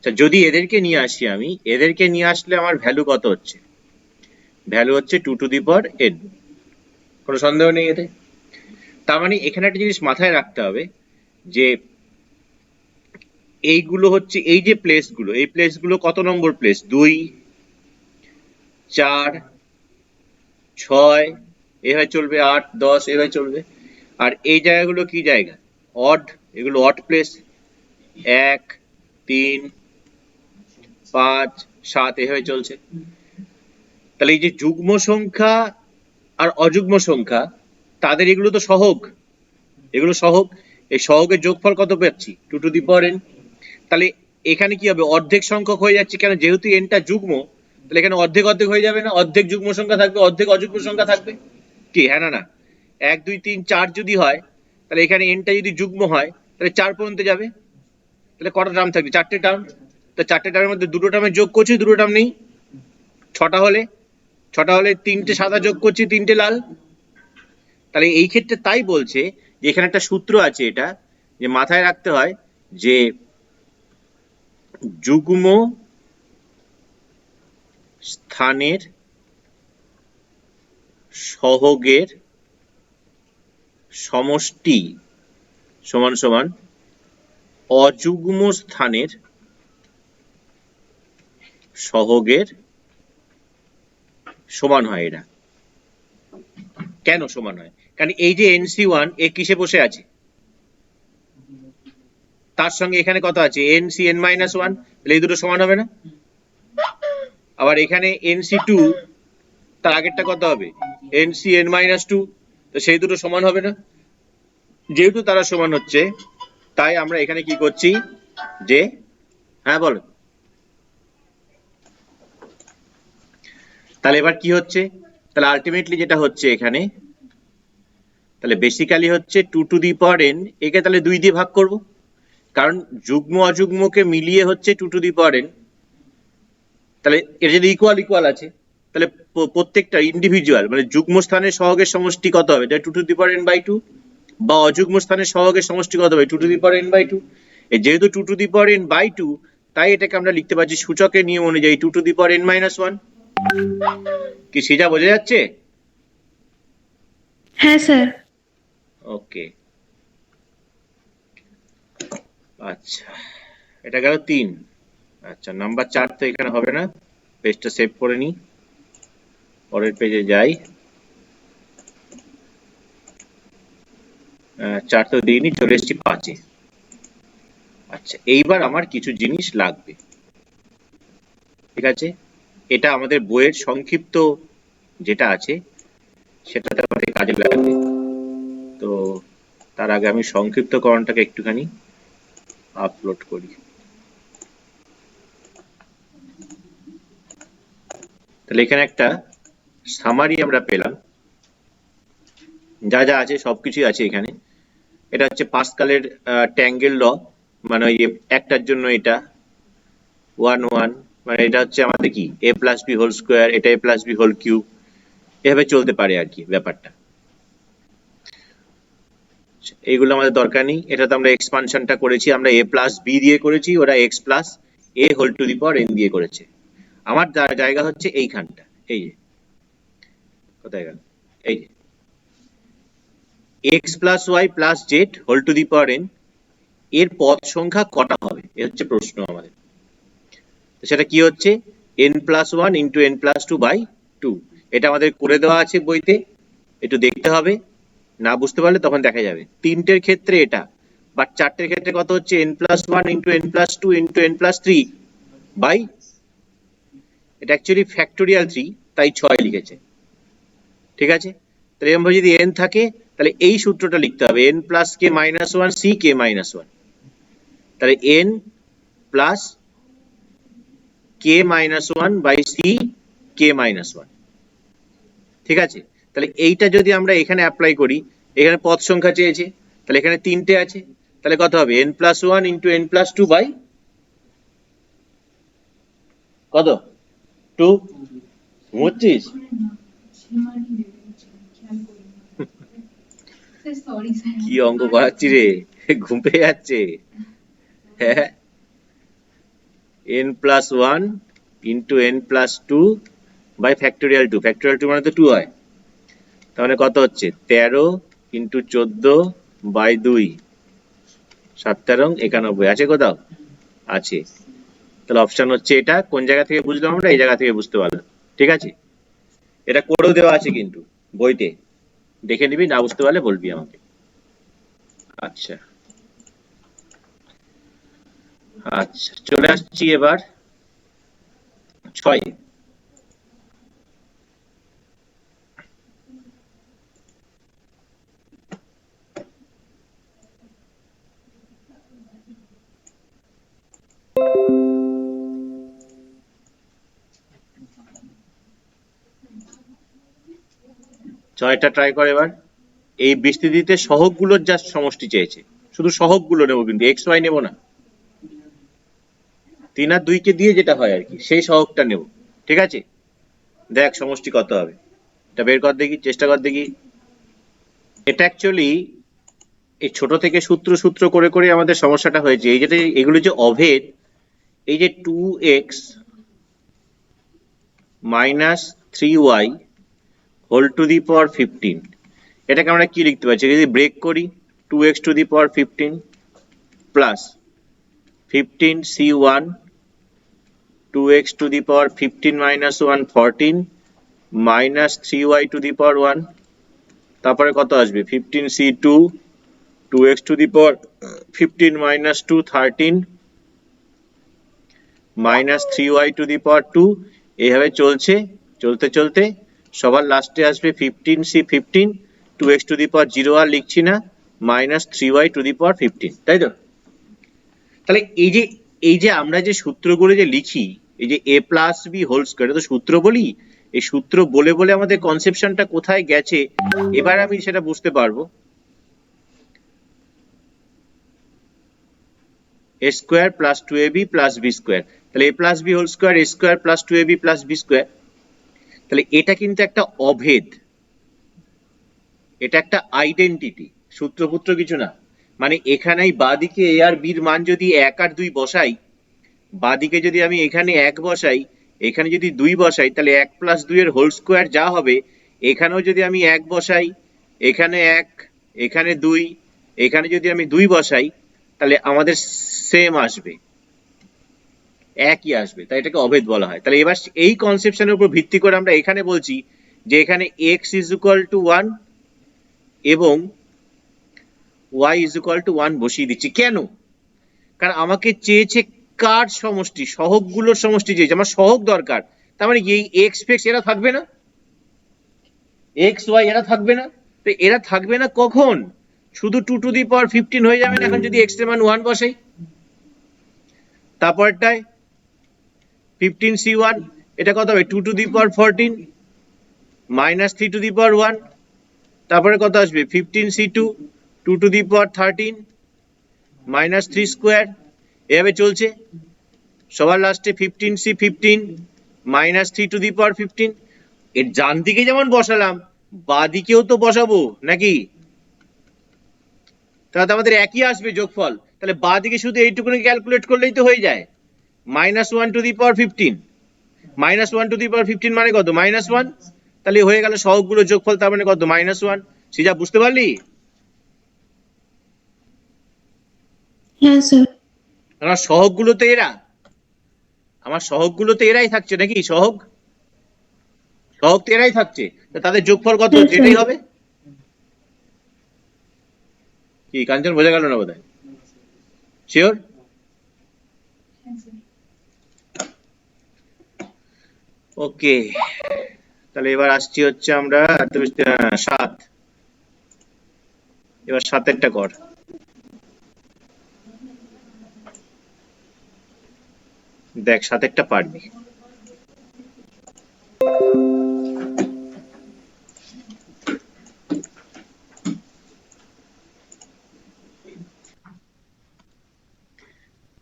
A: যদি এদেরকে নিয়ে আসি, আমি এদেরকে নিয়ে আসলে আমার ভ্যালু কত হচ্ছে? ভ্যালু হচ্ছে 2 টু দি পাওয়ার n। কোনো সন্দেহ নেই এতে। তার মানে এখানে একটা জিনিস মাথায় রাখতে হবে যে এইগুলো হচ্ছে, এই যে প্লেসগুলো, এই প্লেসগুলো কত নম্বর প্লেস? 2 4 6, এভাবে চলবে, 8 10 এভাবে চলবে। আর এই জায়গাগুলো কি জায়গা? অড, এগুলো অড প্লেস, 1 3 5 7 এভাবে চলছে। তাহলে এই যে যুগ্ম সংখ্যা আর অযুগ্ম সংখ্যা, তাদের এগুলো তো সহগ, এগুলো সহগ, এই সহগের যোগফল কত পাচ্ছি? 2 টু দি পাওয়ার n। তাহলে এখানে কি হবে? অর্ধেক সংখ্যক হয়ে যাচ্ছে, কেন? যেহেতু nটা যুগ্ম, তাহলে এখানে অর্ধেক অর্ধেক হয়ে যাবে না? অর্ধেক যুগ্ম সংখ্যা থাকবে, অর্ধেক অযুগ্ম সংখ্যা থাকবে, কি হ্যাঁ না না? 1 2 3 4 যদি হয়, তাহলে এখানে nটা যদি যুগ্ম হয়, তাহলে 4 পর্যন্ত যাবে। তাহলে কটা টার্ম থাকবে? 4টে টার্ম। তো 4টে টার্মের মধ্যে দুটো টার্মে যোগ করছি, দুটো টার্ম নেই, ছটা হলে তিনটে সাদা যোগ করছি, তিনটে লাল। তাহলে এই ক্ষেত্রে তাই বলছে যে এখানে একটা সূত্র আছে, এটা যে মাথায় রাখতে হয় যে যুগ্ম স্থানের সহগের সমষ্টি সমান সমান অযুগ্ম স্থানের সহগের সমান হয়। এটা কেন সমান হয়? কারণ এই যে NC1 এ কিসে বসে আছে, তার সঙ্গে এখানে কত আছে NCn-1, তাহলে এই দুটো সমান হবে না? আবার এখানে NC2, তার আগেরটা কত হবে NCn-2, তো সেই দুটো সমান হবে না? যেহেতু তারা সমান হচ্ছে, তাই আমরা এখানে কি করছি যে, হ্যাঁ বলো। তাহলে এবার কি হচ্ছে, তাহলে আলটিমেটলি যেটা হচ্ছে এখানে, তাহলে বেসিক্যালি হচ্ছে 2 টু দি পাওয়ার n, একে তাহলে 2 দিয়ে ভাগ করব, কারণ যুগ্ম অযুগ্মকে মিলিয়ে হচ্ছে 2 টু দি পাওয়ার n। তাহলে এর যদি ইকুয়াল আছে, তাহলে প্রত্যেকটা ইন্ডিভিজুয়াল মানে যুগ্ম স্থানের সহগের সমষ্টি কত হবে, এটা 2 টু দি পাওয়ার n/2, বা অযুগ্ম স্থানের সহগের সমষ্টি কত হবে 2 টু দি পাওয়ার n/2। এই যেহেতু 2 টু দি পাওয়ার n/2, তাই এটাকে আমরা লিখতে পারছি সূচকের নিয়ম অনুযায়ী 2 টু দি পাওয়ার n-1। কি সেটা বোঝা যাচ্ছে?
C: হ্যাঁ স্যার।
A: ওকে, আচ্ছা, এটা গেল 3। আচ্ছা, নাম্বার 4 তো এখানে হবে না, পেজটা সেভ করে নি, পরের পেজে যাই। 4 তো দিইনি, চলে এসেছি 5-এ। আচ্ছা, এইবার আমার কিছু জিনিস লাগবে, ঠিক আছে? এটা আমাদের বইয়ের সংক্ষিপ্ত যেটা আছে সেটাতে আমাদের কাজে লাগবে। তো তার আগে আমি সংক্ষিপ্তকরণটাকে একটুখানি আপলোড করি। তাহলে এখানে একটা সামারি আমরা পেলাম, যা যা আছে সবকিছুই আছে এখানে। এটা হচ্ছে পাস্কালের ট্যাঙ্গেল ল, মানে ওই একটার জন্য এটা 1 মানে এটা হচ্ছে আমাদের কি a+b² এটা a+b³, এভাবে চলতে পারে আর কি ব্যাপারটা। এইগুলো আমাদের দরকার নেই, এটাতে আমরা এক্সপানশনটা করেছি, আমরা a+b দিয়ে করেছি, ওরা x+a⁴n দিয়ে করেছে। আমার জায়গা হচ্ছে এইখানটা, এই যে কোথায় গেল, এই যে x+y+z⁴n এর পদ সংখ্যা কটা হবে, এ হচ্ছে প্রশ্ন আমাদের। সেটা কি হচ্ছে n+1 × n+2/2। এটা আমাদের করে দেওয়া আছে বইতে, একটু দেখতে হবে, না বুঝতে পারলে তখন দেখা যাবে। তিনটের ক্ষেত্রে এটা, বাট চারটের ক্ষেত্রে কত হচ্ছে n+1 × n+2 × n+3 বাই, এটা অ্যাকচুয়ালি ফ্যাক্টোরিয়াল 3, তাই 6 লিখেছে, ঠিক আছে? তাহলে এরকম যদি n থাকে, তাহলে এই সূত্রটা লিখতে হবে n+k-1 ck-1, তাহলে n প্লাস k-1/c-k-1, ঠিক আছে? তাহলে এইটা যদি আমরা এখানে অ্যাপ্লাই করি, এখানে পদ সংখ্যা চেয়েছে, তাহলে এখানে তিনটে আছে, তাহলে কত হবে n+1 × n+2 বাই কত 2। ঘুমোচ্ছিস? কি অঙ্ক করাচ্ছি রে, ঘুম পেয়ে যাচ্ছে। হ্যাঁ, n+1 × n+2 by factorial 2, factorial 2 মানে তো 2 হয়, তাহলে কত হচ্ছে 13 × 14/2, 7-13 91 আছে কোথাও? আছে। তাহলে অপশন হচ্ছে এটা। কোন জায়গা থেকে বুঝলাম আমরা? এই জায়গা থেকে বুঝতে পারলাম, ঠিক আছে? এটা করেও দেওয়া আছে কিন্তু বইতে, দেখে নিবি, না বুঝতে পারলে বলবি আমাকে। আচ্ছা আচ্ছা, চলে আসছি এবার 6। ছয়টা ট্রাই করে এবার। এই বিস্তৃতিতে সহগগুলোর জাস্ট সমষ্টি চেয়েছে, শুধু সহগগুলো নেবো কিন্তু এক্স ওয়াই নেবো না। 3 আর 2 কে দিয়ে যেটা হয় আর কি, সেই সহগটা নেব, ঠিক আছে? দেখ সমষ্টি কত হবে, এটা বের কর দেখি, চেষ্টা কর দেখি। এটা অ্যাকচুয়ালি এই ছোট থেকে সূত্র সূত্র করে করে আমাদের সমস্যাটা হয়েছে। এই যেটা এগুলো যে অভেদ, এই যে 2x minus 3y whole to the power 15, এটাকে আমরা কি লিখতে পারছি যদি ব্রেক করি? 2x two the power 15 plus 15c1 2x to the power 15 minus 1 14 minus 3y to the power 1, তারপরে কত আসবে 15c2 2x to the power 15 minus 2 13 minus 3y to the power 2, এইভাবে চলছে চলতে চলতে সবার লাস্টে আসবে 15c15 2x to the power 0 আর লিখছি না minus 3y to the power 15, তাই তো? তাহলে এই যে আমরা যে সূত্রগুলো যে লিখি, এই যে a plus b whole square, এটা তো সূত্র বলি। এই সূত্র বলে বলে আমাদের কনসেপশনটা কোথায় গেছে এবার আমি সেটা বুঝতে পারবো। a square plus 2ab plus b square, তাহলে a plus b whole square a square plus 2ab plus b square. তাহলে এটা কিন্তু একটা অভেদ, এটা একটা আইডেন্টিটি, সূত্রপুত্র কিছু না। মানে এখানে বাঁদিকে a আর b এর মান যদি 1 আর 2 বসাই, বাঁদিকে যদি আমি এখানে 1 বসাই, এখানে যদি 2 বসাই, তাহলে 1 প্লাস 2 এর হোল স্কয়ার যা হবে, এখানেও যদি আমি 1 বসাই, এখানে 1, এখানে 2, এখানে যদি আমি 2 বসাই, তাহলে আমাদের সেম আসবে, একই আসবে, তাই এটাকে অভেদ বলা হয়। তাহলে এবার এই কনসেপশনের উপর ভিত্তি করে আমরা এখানে বলছি যে এখানে x ইজ ইকুয়াল টু 1 এবং y ইজ ইকুয়াল টু 1 বসিয়ে দিচ্ছি। কেন? কারণ আমাকে চেয়েছে কার সমষ্টি, সহগগুলোর সমষ্টি চেয়েছে, আমার সহগ দরকার। তার মানে এই এক্স ফেক্স এরা থাকবে না, এক্স ওয়াই এরা থাকবে না। তো এরা থাকবে না কখন? শুধু 2 টু দি পাওয়ার 15 হয়ে যাবে না এখন যদি এক্স এর মান 1 বসাই। তারপরটায় 15c1, এটা কত হবে 2 to the power 14 minus 3 to the power 1, তারপরে কত আসবে 15c2 2 to the power 13 minus 3 square, এভাবে চলছে সবার লাস্টে 15c15 minus 3 to the power 15। এর ডান দিকে যেমন বসালাম বাঁ দিকেও তো বসাবো নাকি? তাহলে আমাদের একই আসবে যোগফল। তাহলে বাঁ দিকে শুধু এইটুকুনি ক্যালকুলেট করলেই তো হয়ে যায়, minus 1 to the power 15 minus 1 to the power 15 মানে কত মাইনাস 1, তাহলে হয়ে গেল সহগগুলো যোগফল, তার মানে কত মাইনাস 1। সিজা বুঝতে পারলি?
C: হ্যাঁ স্যার।
A: আমার সহগগুলো তো এরা, আমার সহগগুলো তো এরাই থাকছে নাকি? সহগ সহগ তো এরাই থাকছে, তাদের যোগফল কত হচ্ছে এটাই হবে। কি কাঞ্চন বোঝা গেল না বোধহয়? শিওর? ওকে, তাহলে এবার আসছি হচ্ছে আমরা 7, এবার 7এরটা কর। দেখ 7এরটা পারবি।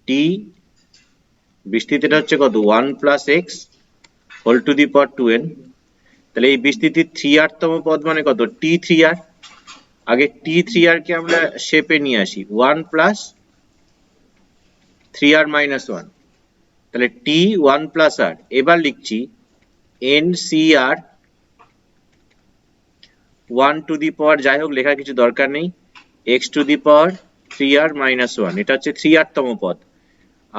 A: টি বিস্তৃতিটা হচ্ছে কত 1 plus x whole to the power 2n। তাহলে এই বিস্তৃতির 3r তম পদ মানে কত t3r। আগে t3r কে আমরা শেপে নিয়ে আসি 1 প্লাস 3r মাইনাস 1, তাহলে t1 প্লাস r। এবার লিখছি ncr 1 টু দি পাওয়ার, যাই হোক লেখার কিছু দরকার নেই, x to the power 3r minus 1, এটা হচ্ছে 3r তম পদ।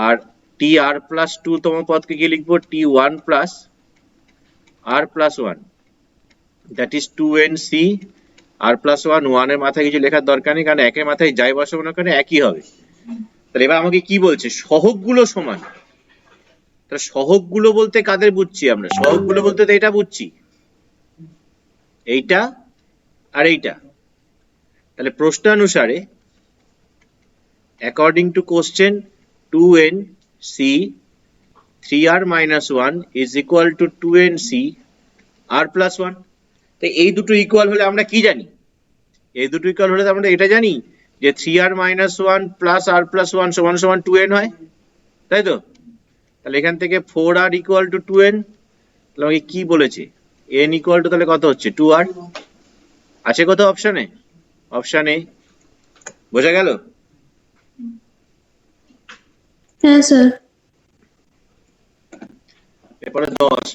A: আর tr প্লাস 2 তম পদকে কি লিখবো t1 plus r plus 1, that is 2nc r plus 1। 1 এর মাথায় কিছু লেখার দরকার নেই কারণ একের মাথায় যাই বসাবো না কেন একই হবে। তাহলে এবার আমাকে কি বলছে সহগগুলো সমান। তাহলে সহগগুলো বলতে কাদের বুঝছি আমরা? সহগগুলো বলতে তো এটা বুঝছি, এইটা আর এইটা। তাহলে প্রশ্নানুসারে according to question 2nc 3r minus 1 is equal to 2nc r plus 1। তো এই দুটো ইকুয়াল হলে আমরা কি জানি? এই দুটো ইকুয়াল হলে আমরা এটা জানি যে 3r minus 1 plus r plus 1 সমান সমান 2n হয়, তাই তো? তাহলে এখান থেকে 4r equal to 2n তাহলে আমাকে কি বলেছে? n ইকুয়াল টু তাহলে কত হচ্ছে 2r, আছে কত অপশনে? অপশনে বোঝা গেল?
C: হ্যাঁ স্যার।
A: এরপরে 10,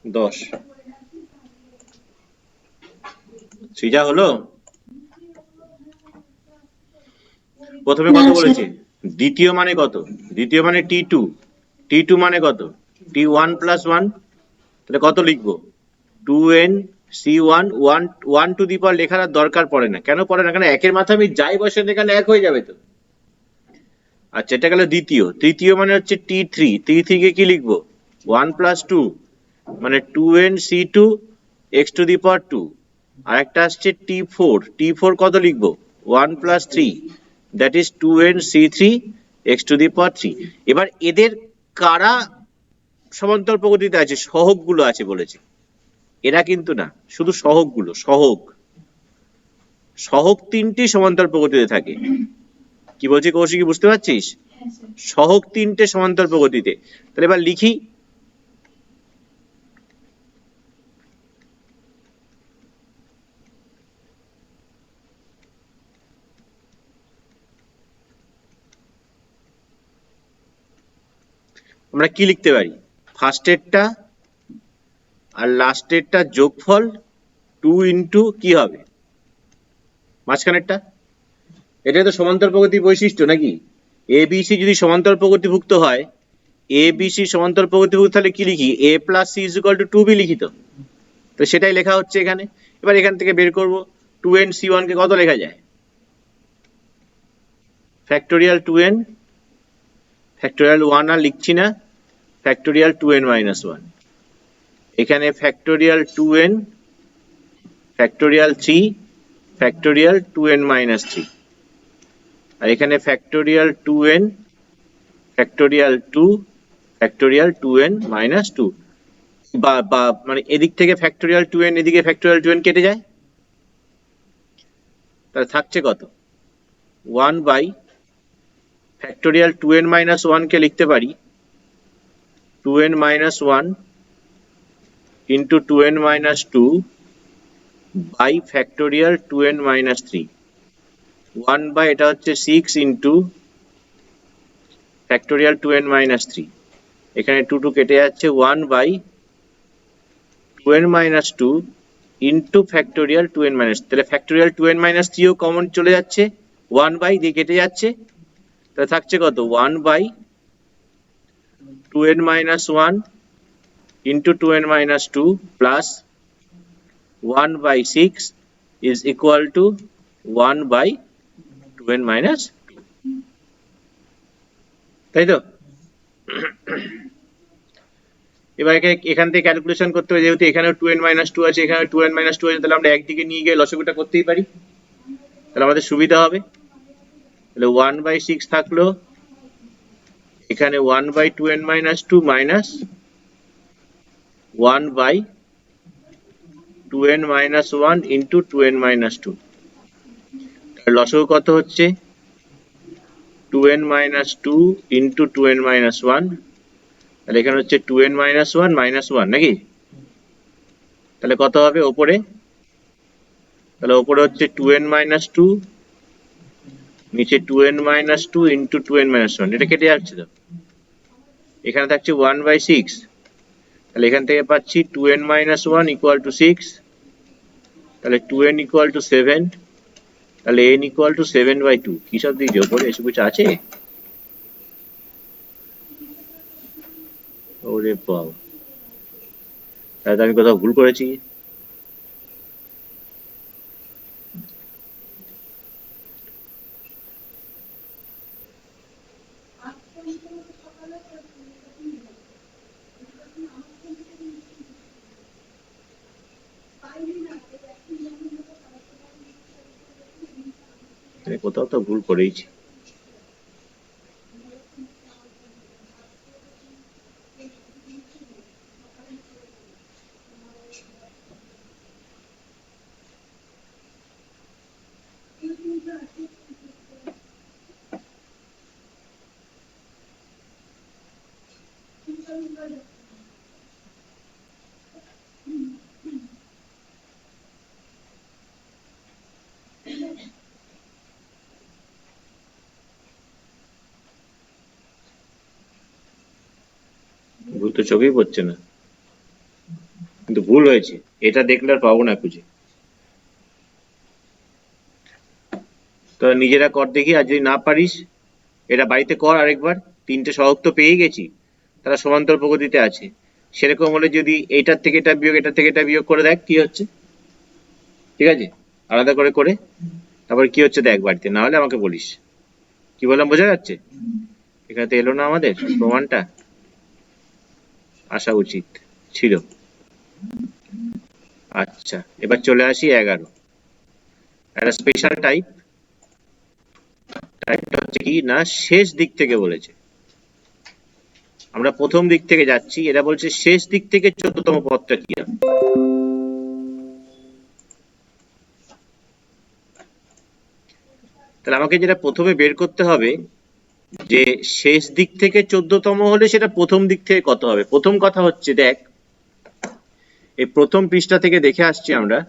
A: দশ সৃজা হলো? প্রথমে
C: না
A: কত
C: স্যার।
A: বলেছে? দ্বিতীয় মানে কত? দ্বিতীয় মানে t2, t2 মানে কত? t1 প্লাস 1, তাহলে কত লিখবো? 2n c1, 1 টু দি পাওয়ার লেখার আর দরকার পড়ে না। কেন পড়ে না? কারণ একের মাথায় আমি যাই বসাতে গেলে এক হয়ে যাবে তো। আচ্ছা, এটা গেল দ্বিতীয়। তৃতীয় মানে হচ্ছে t3, t3 কে কি লিখবো? 1 প্লাস 2 মানে 2n c2 x to the power 2। আর একটা আসছে t4, t4 কত লিখবো? 1 plus 3 that is 2n c3 x to the power 3। এবার এদের কারা সমান্তরাল প্রগতিতে আছে? সহগ গুলো আছে বলেছে, এরা কিন্তু না, শুধু সহগ গুলো। সহগ সহগ তিনটি সমান্তরাল প্রগতিতে থাকে। কি বলছি কৌশিক, বুঝতে পারছিস?
B: হ্যাঁ স্যার।
A: সহগ তিনটে সমান্তরাল প্রগতিতে। তাহলে এবার লিখি, আমরা কি লিখতে পারি? ফার্স্টেরটা আর লাস্টেরটা যোগফল 2 ইন্টু কি হবে মাঝখানেরটা। এটাই তো সমান্তরাল প্রগতির বৈশিষ্ট্য নাকি? এ বি সি যদি সমান্তরাল প্রগতিভুক্ত হয়, এ বি সি সমান্তরাল প্রগতিভুক্ত, তাহলে কি লিখি? A plus c is equal to 2b লিখি তো। তো সেটাই লেখা হচ্ছে এখানে। এবার এখান থেকে বের করব 2n c1 কে কত লেখা যায়? ফ্যাক্টোরিয়াল 2n, ফ্যাক্টোরিয়াল 1 আর লিখছি না, ফ্যাক্টোরিয়াল 2n মাইনাস 1। এখানে factorial 2n, factorial 3, factorial 2n minus 3। আর এখানে factorial 2n, factorial 2, factorial 2n minus 2। বা মানে এদিক থেকে ফ্যাক্টোরিয়াল 2n, এদিকে ফ্যাক্টোরিয়াল 2n কেটে যায়, তাহলে থাকছে কত? 1 বাই ফ্যাক্টোরিয়াল 2n মাইনাস 1 কে লিখতে পারি 2n minus 1 into 2n minus 2 by factorial 2n minus 3। 1 by এটা হচ্ছে 6 ইন্টু ফ্যাক্টোরিয়াল 2n মাইনাস 3। এখানে 2 2 কেটে যাচ্ছে, 1 by 2n minus 2 into factorial 2n minus, তাহলে ফ্যাক্টোরিয়াল 2n মাইনাস 3 ও কমন চলে যাচ্ছে, 1 বাই দিয়ে কেটে যাচ্ছে, তাহলে থাকছে কত? 1 by 2n minus 1 into 2n minus 2 plus 1 by 6 is equal to 1 by 2n minus 2, তাই তো? এবার এখান থেকে ক্যালকুলেশন করতে হবে, যেহেতু এখানেও 2n minus 2 আছে, এখানে 2n minus 2 আছে, তাহলে আমরা একদিকে নিয়ে গিয়ে লসাগুটা করতেই পারি, তাহলে আমাদের সুবিধা হবে। তাহলে 1 by 6 থাকলো, এখানে 1 by 2n minus 2 minus 1 by 2n minus 1 into 2n minus 2। তাহলে লসাগু কত হচ্ছে? 2n minus 2 into 2n minus 1। তাহলে এখানে হচ্ছে 2n minus 1 minus 1 নাকি? তাহলে কত হবে ওপরে? তাহলে ওপরে হচ্ছে 2n minus 2, নিচে 2n minus 2 into 2n minus 1, এটা কেটে যাচ্ছে তো। এখানে থাকছে 1 by 6, তাহলে এখান থেকে পাচ্ছি 2n minus 1 equal to 6, তাহলে 2n equal to 7, তাহলে n equal to 7 by 2। কি সব দিয়েছে ওপরে, এসব কিছু আছে? ওরে বাবা, তাহলে তো আমি কোথাও ভুল করেছি। কোথাও তো ভুল করেইছি। ভুল তো চোখেই পড়ছে না, কিন্তু ভুল হয়েছে, এটা দেখলে আর পাবো না খুঁজে। তো নিজেরা কর দেখি, আর যদি না পারিস এটা বাড়িতে কর আরেকবার। তিনটে সহগ তো পেয়ে গেছি, তারা সমান্তর প্রগতিতে আছে। সেরকম হলে যদি এইটার থেকে এটা বিয়োগ, এটার থেকে এটা বিয়োগ করে দেখ কি হচ্ছে, ঠিক আছে? আলাদা করে করে তারপর কি হচ্ছে দেখ বাড়িতে, না হলে আমাকে বলিস। কি বললাম বোঝা যাচ্ছে? এখানে তো এলো না আমাদের প্রমাণটা, আসা উচিত ছিল। আচ্ছা, এবার চলে আসি 11। একটা স্পেশাল টাইপ, টাইপটা হচ্ছে কি না, শেষ দিক থেকে বলেছে। আমরা প্রথম দিক থেকে যাচ্ছি, এরা বলছে শেষ দিক থেকে 14তম পদটা কি হবে। তাহলে আমাকে যেটা প্রথমে বের করতে হবে যে শেষ দিক থেকে 14তম হলে সেটা প্রথম দিক থেকে কত হবে। প্রথম কথা হচ্ছে দেখ, এই প্রথম পৃষ্ঠা থেকে দেখে আসছি আমরা,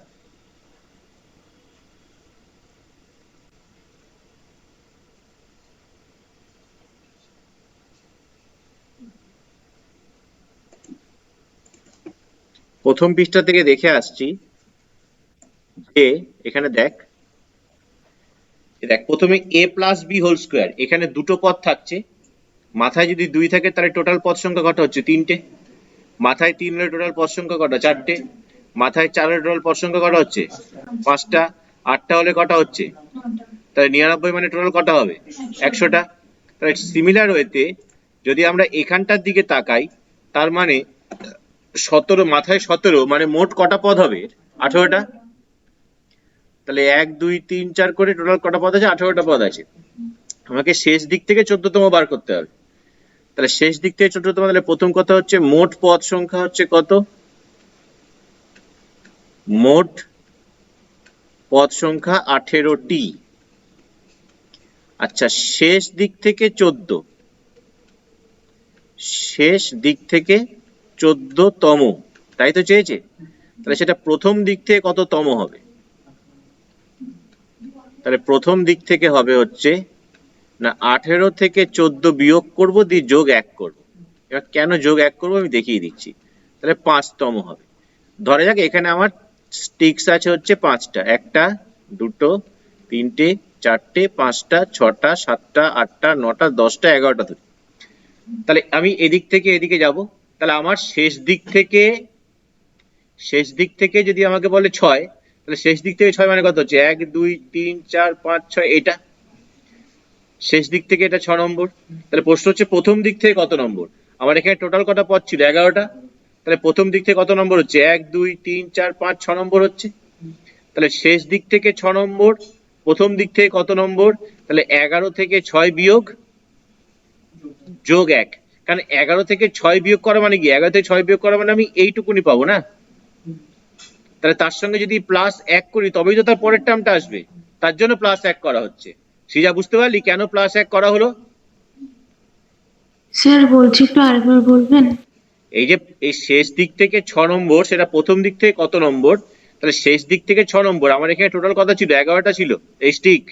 A: প্রথম পৃষ্ঠা থেকে দেখে আসছি যে এখানে দেখ, দেখ প্রথমে a plus b whole square, এখানে দুটো পদ থাকছে। মাথায় যদি 2 থাকে তাহলে টোটাল পদ সংখ্যা কটা হচ্ছে? 3টে। মাথায় 3 হলে টোটাল পদ সংখ্যা কটা? 4টে। মাথায় 4 হলে টোটাল পদ সংখ্যা কটা হচ্ছে? 5টা। 8টা হলে কটা হচ্ছে? তাহলে 99 মানে টোটাল কটা হবে? 100টা। তাহলে সিমিলার ওয়েতে যদি আমরা এখানটার দিকে তাকাই, তার মানে 17, মাথায় 17 মানে মোট কটা পদ হবে? 18টা। তাহলে 1 2 3 4 করে টোটাল কটা পদ আছে? 18টা পদ আছে। আমাকে শেষ দিক থেকে 14তম বার করতে হবে। তাহলে শেষ দিক থেকে 14তম, তাহলে প্রথম কথা হচ্ছে মোট পদ সংখ্যা হচ্ছে কত? মোট পদ সংখ্যা 18টি। আচ্ছা, শেষ দিক থেকে 14, শেষ দিক থেকে 14তম, তাই তো চেয়েছে। তাহলে সেটা প্রথম দিক থেকে কততম হবে? তাহলে প্রথম দিক থেকে হবে হচ্ছে না 18 থেকে 14 বিয়োগ করব, দিয়ে যোগ 1 করব। এবার কেন যোগ 1 করব আমি দেখিয়ে দিচ্ছি। তাহলে 5তম হবে। ধরা যাক এখানে আমার স্টিক্স আছে হচ্ছে 5টা, 1টা 2টো 3টে 4টে 5টা 6টা 7টা 8টা 9টা 10টা 11টা ধরি। তাহলে আমি এদিক থেকে এদিকে যাব, তাহলে আমার শেষ দিক থেকে যদি আমাকে বলে 6, তাহলে শেষ দিক থেকে 6 মানে কত হচ্ছে? 1 2 3 4 5 6, এটা শেষ দিক থেকে, এটা 6 নম্বর। তাহলে প্রশ্ন হচ্ছে প্রথম দিক থেকে কত নম্বর। আমার এখানে টোটাল কটা পদ ছিল? 11টা। তাহলে প্রথম দিক থেকে কত নম্বর হচ্ছে? 1 2 3 4 5 6 নম্বর হচ্ছে। তাহলে শেষ দিক থেকে 6 নম্বর, প্রথম দিক থেকে কত নম্বর? তাহলে 11 থেকে 6 বিয়োগ যোগ 1। কারণ 11 থেকে 6 বিয়োগ করা মানে কি? 11 থেকে 6 বিয়োগ করা মানে আমি এইটুকুনি পাবো না। তাহলে তার সঙ্গে যদি প্লাস 1 করি তবেই তো তার পরের টার্মটা আসবে, তার জন্য প্লাস 1 করা হচ্ছে। সিজা বুঝতে পারলি কেন প্লাস 1 করা হলো?
C: স্যার বলছি একটু আরেকবার বলবেন?
A: এই যে এই শেষ দিক থেকে 6 নম্বর, সেটা প্রথম দিক থেকে কত নম্বর? তাহলে শেষ দিক থেকে 6 নম্বর, আমার এখানে টোটাল কত ছিল? 11টা ছিল এই স্টিক।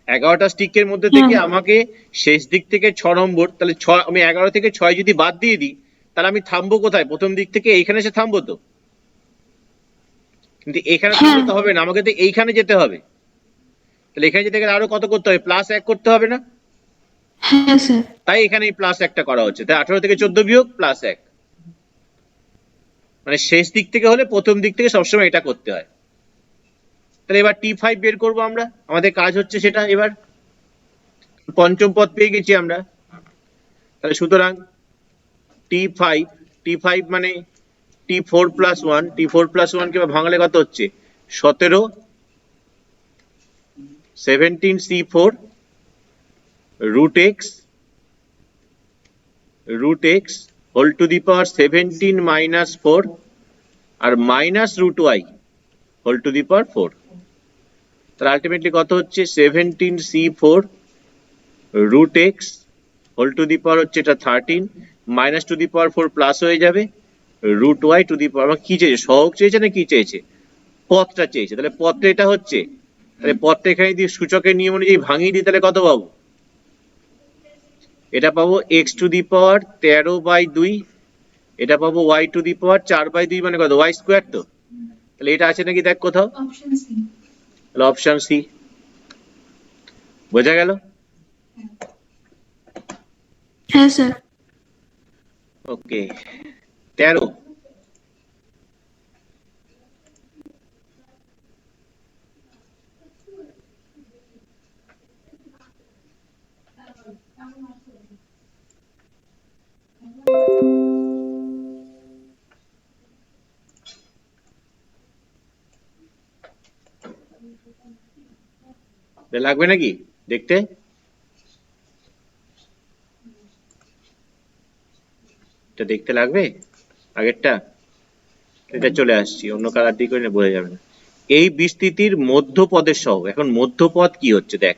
A: 11টা স্টিকের মধ্যে থেকে আমাকে শেষ দিক থেকে 6 নম্বর, তাহলে 6, আমি 11 থেকে 6 যদি বাদ দিয়ে দিই তাহলে আমি থামবো কোথায়? প্রথম দিক থেকে এইখানে এসে থামবো তো। কিন্তু এখানে থামলে তো হবে না, আমাকে তো এইখানে যেতে হবে। তাহলে এখানে যেতে গেলে আরো কত করতে হবে? প্লাস 1 করতে হবে না?
C: হ্যাঁ স্যার।
A: তাই এখানে এই প্লাস 1টা করা হচ্ছে। তাই 18 থেকে 14 বিয়োগ প্লাস 1, মানে শেষ দিক থেকে হলে প্রথম দিক থেকে সবসময় এটা করতে হয়। তাহলে এবার T5 বের করবো আমরা, আমাদের কাজ হচ্ছে সেটা। এবার পঞ্চম পদ পেয়ে গেছি আমরা। তাহলে সুতরাং T5 মানে T4 প্লাস 1, T4 প্লাস 1 কে ভাঙলে কত হচ্ছে? 17, 17C4 root x whole to the power 17 minus 4 আর minus root y whole to the power 4। তাহলে আলটিমেটলি কত হচ্ছে? 17C4 root x whole to the power হচ্ছে এটা 13, minus to the power 4 plus হয়ে যাবে root y to the power, কি চেয়েছে, সহগ চেয়েছে না কি চেয়েছে, পদটা চেয়েছে। তাহলে পদটা এটা হচ্ছে, তাহলে পদটা এখানে দিয়ে সূচকের নিয়ম অনুযায়ী ভাঙিয়ে দিই, তাহলে কত পাবো, এটা পাবো এক্স টু দি পাওয়ার 13/2, এটা পাবো ওয়াই টু দি পাওয়ার 4/2 মানে কত, ওয়াই স্কোয়ার। তো তাহলে এটা আছে নাকি দেখ কোথাও,
B: অপশন সি।
A: তাহলে অপশন সি। বোঝা গেল?
C: হ্যাঁ স্যার।
A: ওকে, 13। লাগবে নাকি দেখতে, এটা দেখতে লাগবে আগেরটা, এটা চলে আসছি অন্য কালার দিয়ে করে বোঝা যাবে না। এই বিস্তৃতির মধ্যপদের সহগ, এখন মধ্যপদ কি হচ্ছে দেখ,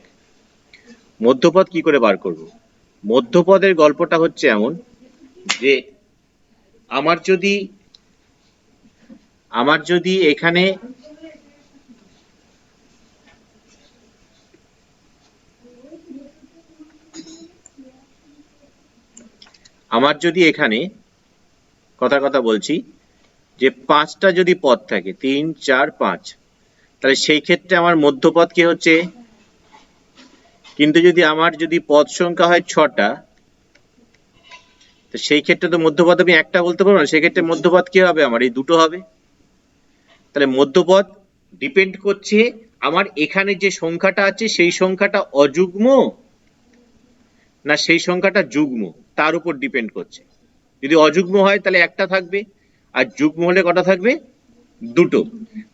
A: মধ্যপদ কি করে বার করব। মধ্যপদের গল্পটা হচ্ছে এমন যে আমার যদি এখানে কথা বলছি যে 5টা যদি পদ থাকে 3 4 5, তাহলে সেই ক্ষেত্রে আমার মধ্যপদ কি হচ্ছে, কিন্তু যদি আমার যদি পদ সংখ্যা হয় 6টা, তো সেই ক্ষেত্রে তো মধ্যপদ আমি একটা বলতে পারবো না, সেই ক্ষেত্রে মধ্যপদ কি হবে, আমার এই দুটো হবে। তাহলে মধ্যপদ ডিপেন্ড করছে আমার এখানে যে সংখ্যাটা আছে সেই সংখ্যাটা অযুগ্ম না সেই সংখ্যাটা যুগ্ম, তার উপর ডিপেন্ড করছে। যদি অযুগ্ম হয় তাহলে একটা থাকবে, আর যুগ্ম হলে কটা থাকবে, দুটো।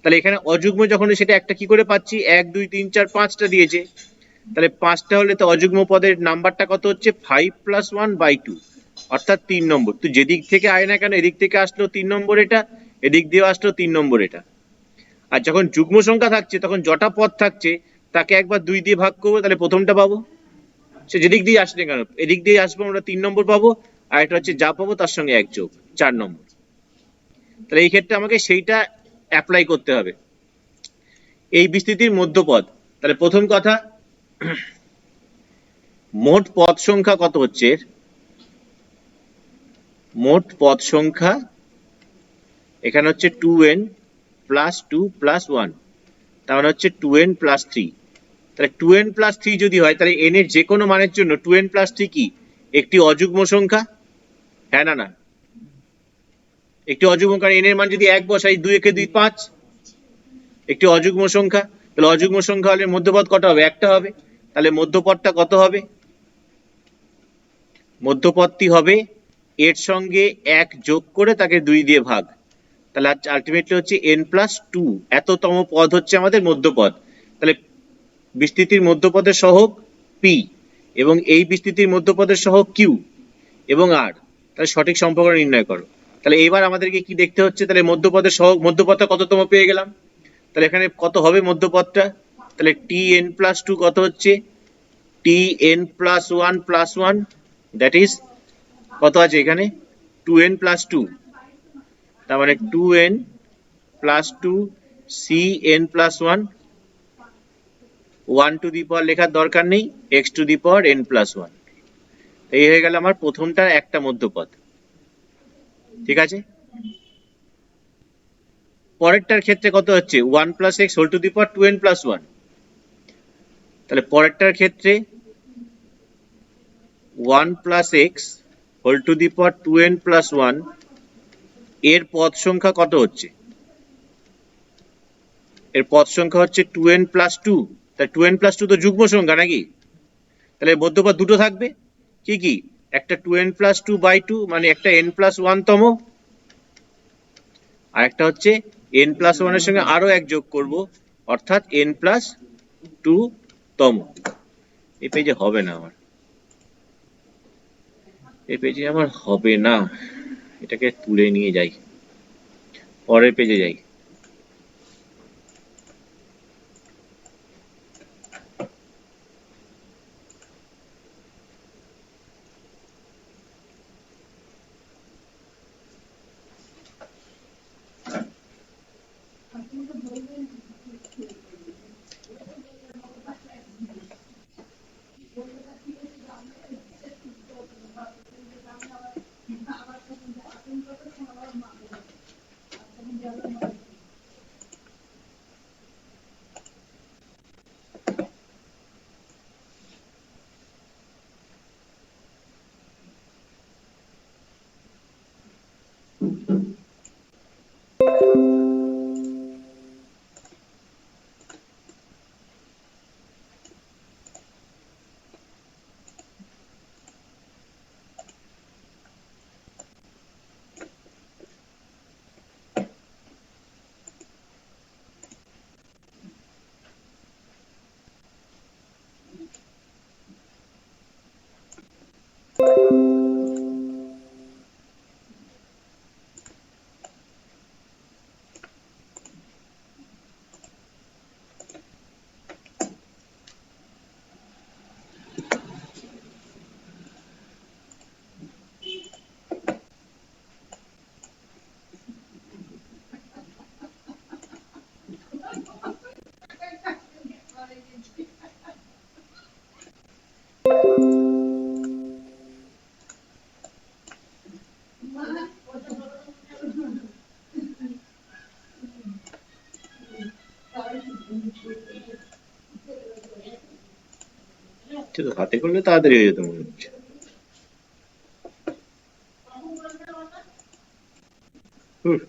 A: তাহলে এখানে অযুগ্ম যখন, সেটা একটা কি করে পাচ্ছি, 1 2 3 4 5টা দিয়েছে, তাহলে 5টা হলে তো অযুগ্ম পদের নাম্বারটা কত হচ্ছে 5 + 1/2, অর্থাৎ 3 নম্বর। তুই যেদিক থেকে আয় না কেন, এদিক থেকে আসলো 3 নম্বর এটা, এদিক দিয়েও আসলো 3 নম্বর এটা। আর যখন যুগ্ম সংখ্যা থাকছে তখন যটা পদ থাকছে তাকে একবার 2 দিয়ে ভাগ করবো, তাহলে প্রথমটা পাবো, সে যেদিক দিয়ে আসলে কেন, এদিক দিয়ে আসবো আমরা 3 নম্বর পাবো, আর এটা হচ্ছে যা পাবো তার সঙ্গে 1 যোগ 4 নম্বর। তাহলে এই ক্ষেত্রে আমাকে সেইটা অ্যাপ্লাই করতে হবে, এই বিস্তৃতির মধ্যপদ। তাহলে প্রথম কথা, মোট পদ সংখ্যা কত হচ্ছে, মোট পদ সংখ্যা এখানে হচ্ছে 2n + 2 + 1, তার মানে হচ্ছে 2n + 3। তাহলে 2n + 3 যদি হয়, তাহলে n এর যে কোনো মানের জন্য 2n + 3 কি একটি অযুগ্ম সংখ্যা, হ্যাঁ না না, একটি অযুগ্ম, কারণ n এর মান যদি 1 বসাই, 2 একে 2 5, একটি অযুগ্ম সংখ্যা। তাহলে অযুগ্ম সংখ্যা হলে মধ্যপদ কটা হবে, একটা হবে। তাহলে মধ্যপদটা কত হবে, মধ্যপদটি হবে এর সঙ্গে 1 যোগ করে তাকে 2 দিয়ে ভাগ, তাহলে আলটিমেটলি হচ্ছে n + 2, এততম পদ হচ্ছে আমাদের মধ্যপদ। তাহলে বিস্তৃতির মধ্যপদের সহগ p, এবং এই বিস্তৃতির মধ্যপদের সহগ q এবং r, তাহলে সঠিক সম্পর্ক নির্ণয় করো। তাহলে এবার আমাদেরকে কি দেখতে হচ্ছে, তাহলে মধ্যপদের সহগ, মধ্যপদটা কততম পেয়ে গেলাম, তাহলে এখানে কত হবে মধ্যপদটা, তাহলে tn + 2 কত হচ্ছে, tn + 1 + 1, দ্যাট ইজ কত আছে এখানে 2n + 2, তার মানে 2n + 2 cn + 1, 1 টু দি পাওয়ার লেখার দরকার নেই, x to the power n + 1। এই হয়ে গেল আমার প্রথমটার একটা মধ্যপদ, ঠিক আছে। পরেরটার ক্ষেত্রে কত হচ্ছে 1 + x whole to the power 2n + 1, তাহলে পরেরটার ক্ষেত্রে 1 + x whole to the power 2n + 1 এর পদ সংখ্যা কত হচ্ছে, এর পদ সংখ্যা হচ্ছে 2n + 2, তাই 2n + 2 তো যুগ্ম সংখ্যা নাকি, তাহলে মধ্যপদ দুটো থাকবে, কি কি, একটা 2n + 2/2 মানে একটা n + 1 তম, আর একটা হচ্ছে n + 1 এর সঙ্গে আরো 1 যোগ করব, অর্থাৎ n + 2 তম। এই পেজে হবে না আমার, এই পেজে আমার হবে না, এটাকে তুলে নিয়ে যাই, পরের পেজে যাই। তো হাতে করলে তাড়াতাড়ি হয়ে যেত মনে হচ্ছে। হুম।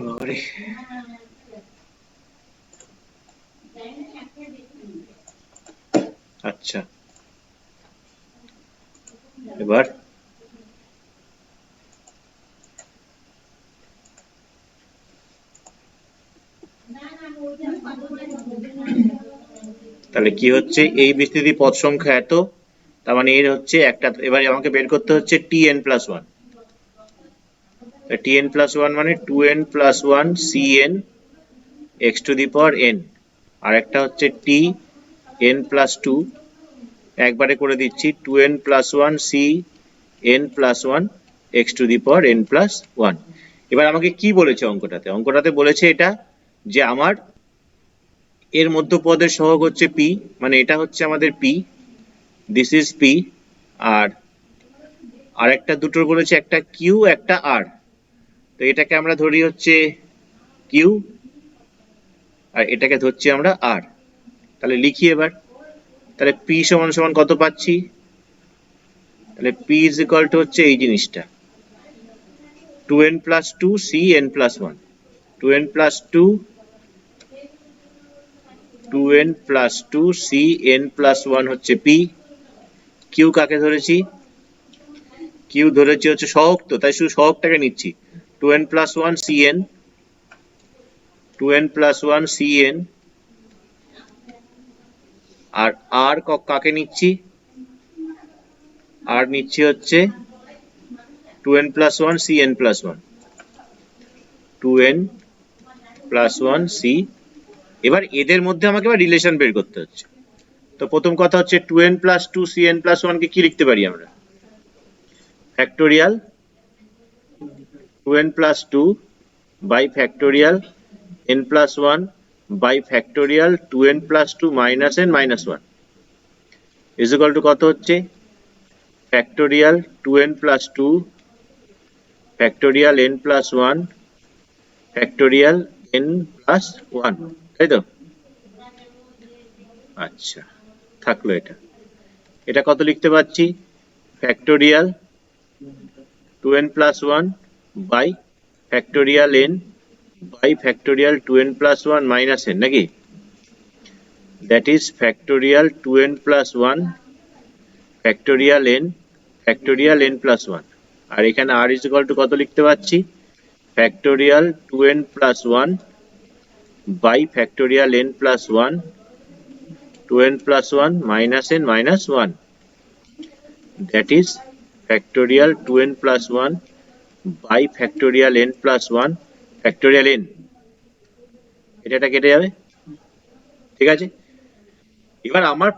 A: বাবারে। আচ্ছা, এবার তাহলে কি হচ্ছে, এই বিস্তৃতি পদ সংখ্যা এত, তার মানে এর হচ্ছে একটা, এবার আমাকে বের করতে হচ্ছে tn plus one. tn plus one মানে 2n plus one cn x to the power n, আর একটা হচ্ছে t n প্লাস টু, একবারে করে দিচ্ছি 2n plus one c n plus one x to the power n plus one. এবার আমাকে কি বলেছে অঙ্কটাতে? অঙ্কটাতে বলেছে এটা যে আমার এর মধ্যপদের সহগ হচ্ছে p, মানে এটা হচ্ছে আমাদের p, দিস ইজ p, আর আরেকটা দুটোর বলেছে একটা q একটা r। তো এটাকে আমরা ধরি হচ্ছে q, আর এটাকে ধরছি আমরা r। তাহলে লিখি এবার, তাহলে p সমান সমান কত পাচ্ছি? তাহলে p ইজ ইকুয়াল টু হচ্ছে এই জিনিসটা 2n plus two cn plus one, 2n plus two 2n plus two cn plus one হচ্ছে p। q কাকে ধরেছি? q ধরেছি হচ্ছে সহগ, তো তাই শুধু সহগটাকে নিচ্ছি 2n plus one cn, 2n plus one cn, আর r কাকে নিচ্ছি? r নিচ্ছি হচ্ছে 2n plus one cn plus one, 2n plus one c। এবার এদের মধ্যে আমাকে এবার রিলেশন বের করতে হচ্ছে। তো প্রথম কথা হচ্ছে 2n plus two cn plus one কে কি লিখতে পারি আমরা? Factorial 2n plus two by factorial n plus one by factorial 2n plus two minus n minus one is equal to কত হচ্ছে? Factorial 2n plus two factorial n plus one factorial n plus one, তাই তো? আচ্ছা, থাকলো এটা। এটা কত লিখতে পাচ্ছি? Factorial 2n plus one by factorial n by factorial 2n plus one minus n, নাকি? That is factorial 2n plus one factorial n factorial n plus one, আর এখানে r ইজ ইকুয়াল টু কত লিখতে পাচ্ছি? Factorial 2n plus one by factorial n plus one 2n plus 1 minus n minus 1, that is factorial 2n plus 1 by factorial n plus 1 factorial n, এটা কেটে যাবে, ঠিক আছে? এবার আমার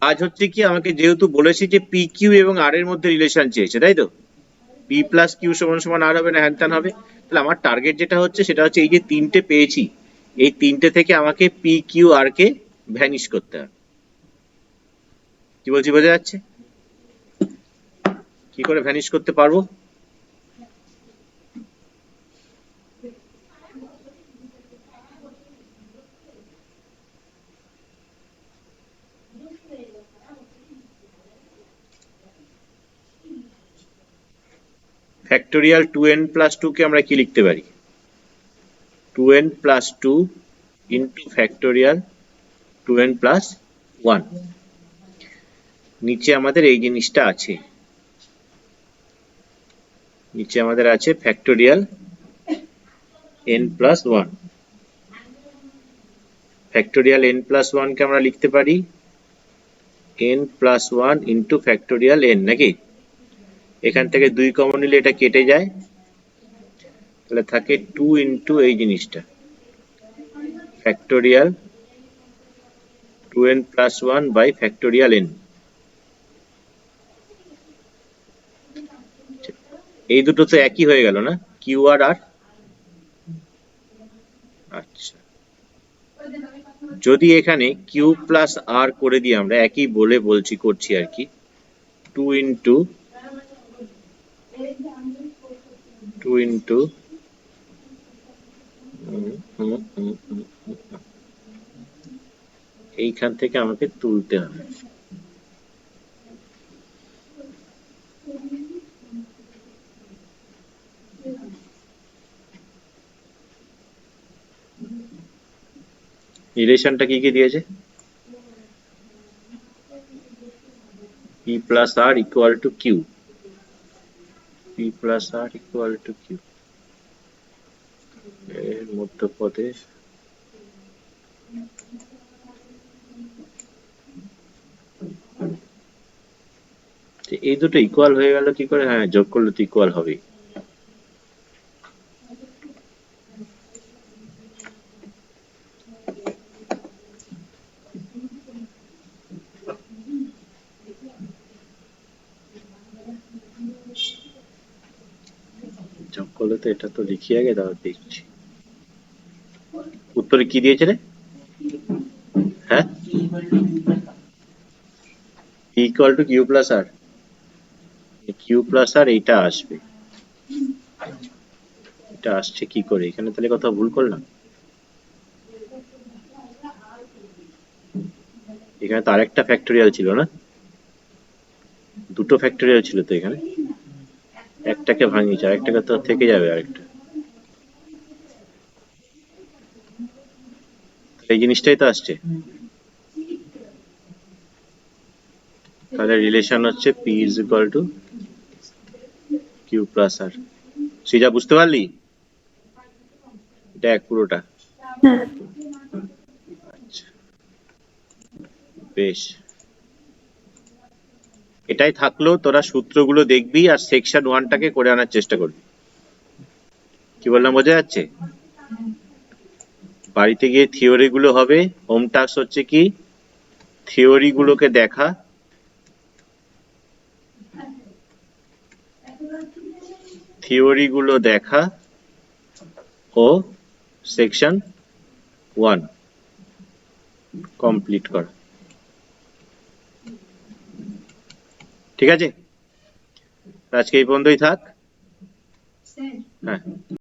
A: কাজ হচ্ছে কি, আমাকে যেহেতু বলেছি যে pq এবং r এর মধ্যে রিলেশন চেয়েছে, তাই তো? পি প্লাস কিউ সমান সমান আর হবে না হ্যান ত্যান হবে। তাহলে আমার টার্গেট যেটা হচ্ছে সেটা হচ্ছে এই যে তিনটে পেয়েছি, এই তিনটে থেকে আমাকে পি কিউ আর কে ভ্যানিশ করতে হবে। কি বলছি বোঝা যাচ্ছে? কি করে ভ্যানিশ করতে পারবো? ফ্যাক্টোরিয়াল 2n প্লাস 2 কে আমরা কি লিখতে পারি? 2n plus 2 into factorial 2n plus 1। নিচে আমাদের এই জিনিসটা আছে, নিচে আমাদের আছে factorial n plus 1। Factorial n plus 1 কে আমরা লিখতে পারি n plus 1 into factorial n, নাকি? এখান থেকে 2 কমন নিলে এটা কেটে যায়, তাহলে থাকে 2 ইন্টু এই জিনিসটা factorial 2n plus 1 by factorial n। এই দুটো তো একই হয়ে গেল না, কিউ আর আর। আচ্ছা, যদি এখানে কিউ প্লাস আর করে দিই আমরা, একই বলে বলছি করছি আর কি, 2 ইন্টু এইখান থেকে আমাকে তুলতে হবে। রিলেশনটা কি কি দিয়েছে? p plus r equal to q, p plus r equal to q, এর মধ্যপদে এই দুটো ইকুয়াল হয়ে গেল কি করে? হ্যাঁ, যোগ করলে তো ইকুয়াল হবেই। যোগ করলে তো এটা তো লিখি আগে, তারপর দেখছি। উত্তরে কি দিয়েছে রে? হ্যাঁ, equal to q plus r. Q plus r এইটা আসবে, এটা আসছে কি করে? এখানে তাহলে কথা ভুল করলাম। এখানে তো আরেকটা ফ্যাক্টোরিয়াল ছিল না, দুটো ফ্যাক্টোরিয়াল ছিল তো এখানে, একটাকে ভাঙিয়েছে, আরেকটাকে তো থেকে যাবে আরেকটা। এই জিনিসটাই তো আসছে। তাহলে রিলেশন হচ্ছে p is equal to q plus r। সেটা বুঝতে পারলি? দেখ পুরোটা।
C: হ্যাঁ।
A: আচ্ছা, বেশ, এটাই থাকলো। তোরা সূত্রগুলো দেখবি আর সেকশন 1টাকে করে আনার চেষ্টা করবি। কি বললাম বোঝা যাচ্ছে? বাড়িতে গিয়ে থিওরি গুলো হবে। হোম টাস্ক হচ্ছে কি, থিওরি গুলোকে দেখা, থিওরি গুলো দেখা ও সেকশন 1 কমপ্লিট করা। ঠিক আছে, আজকে এই পর্যন্তই থাক।
B: স্যার
A: হ্যাঁ।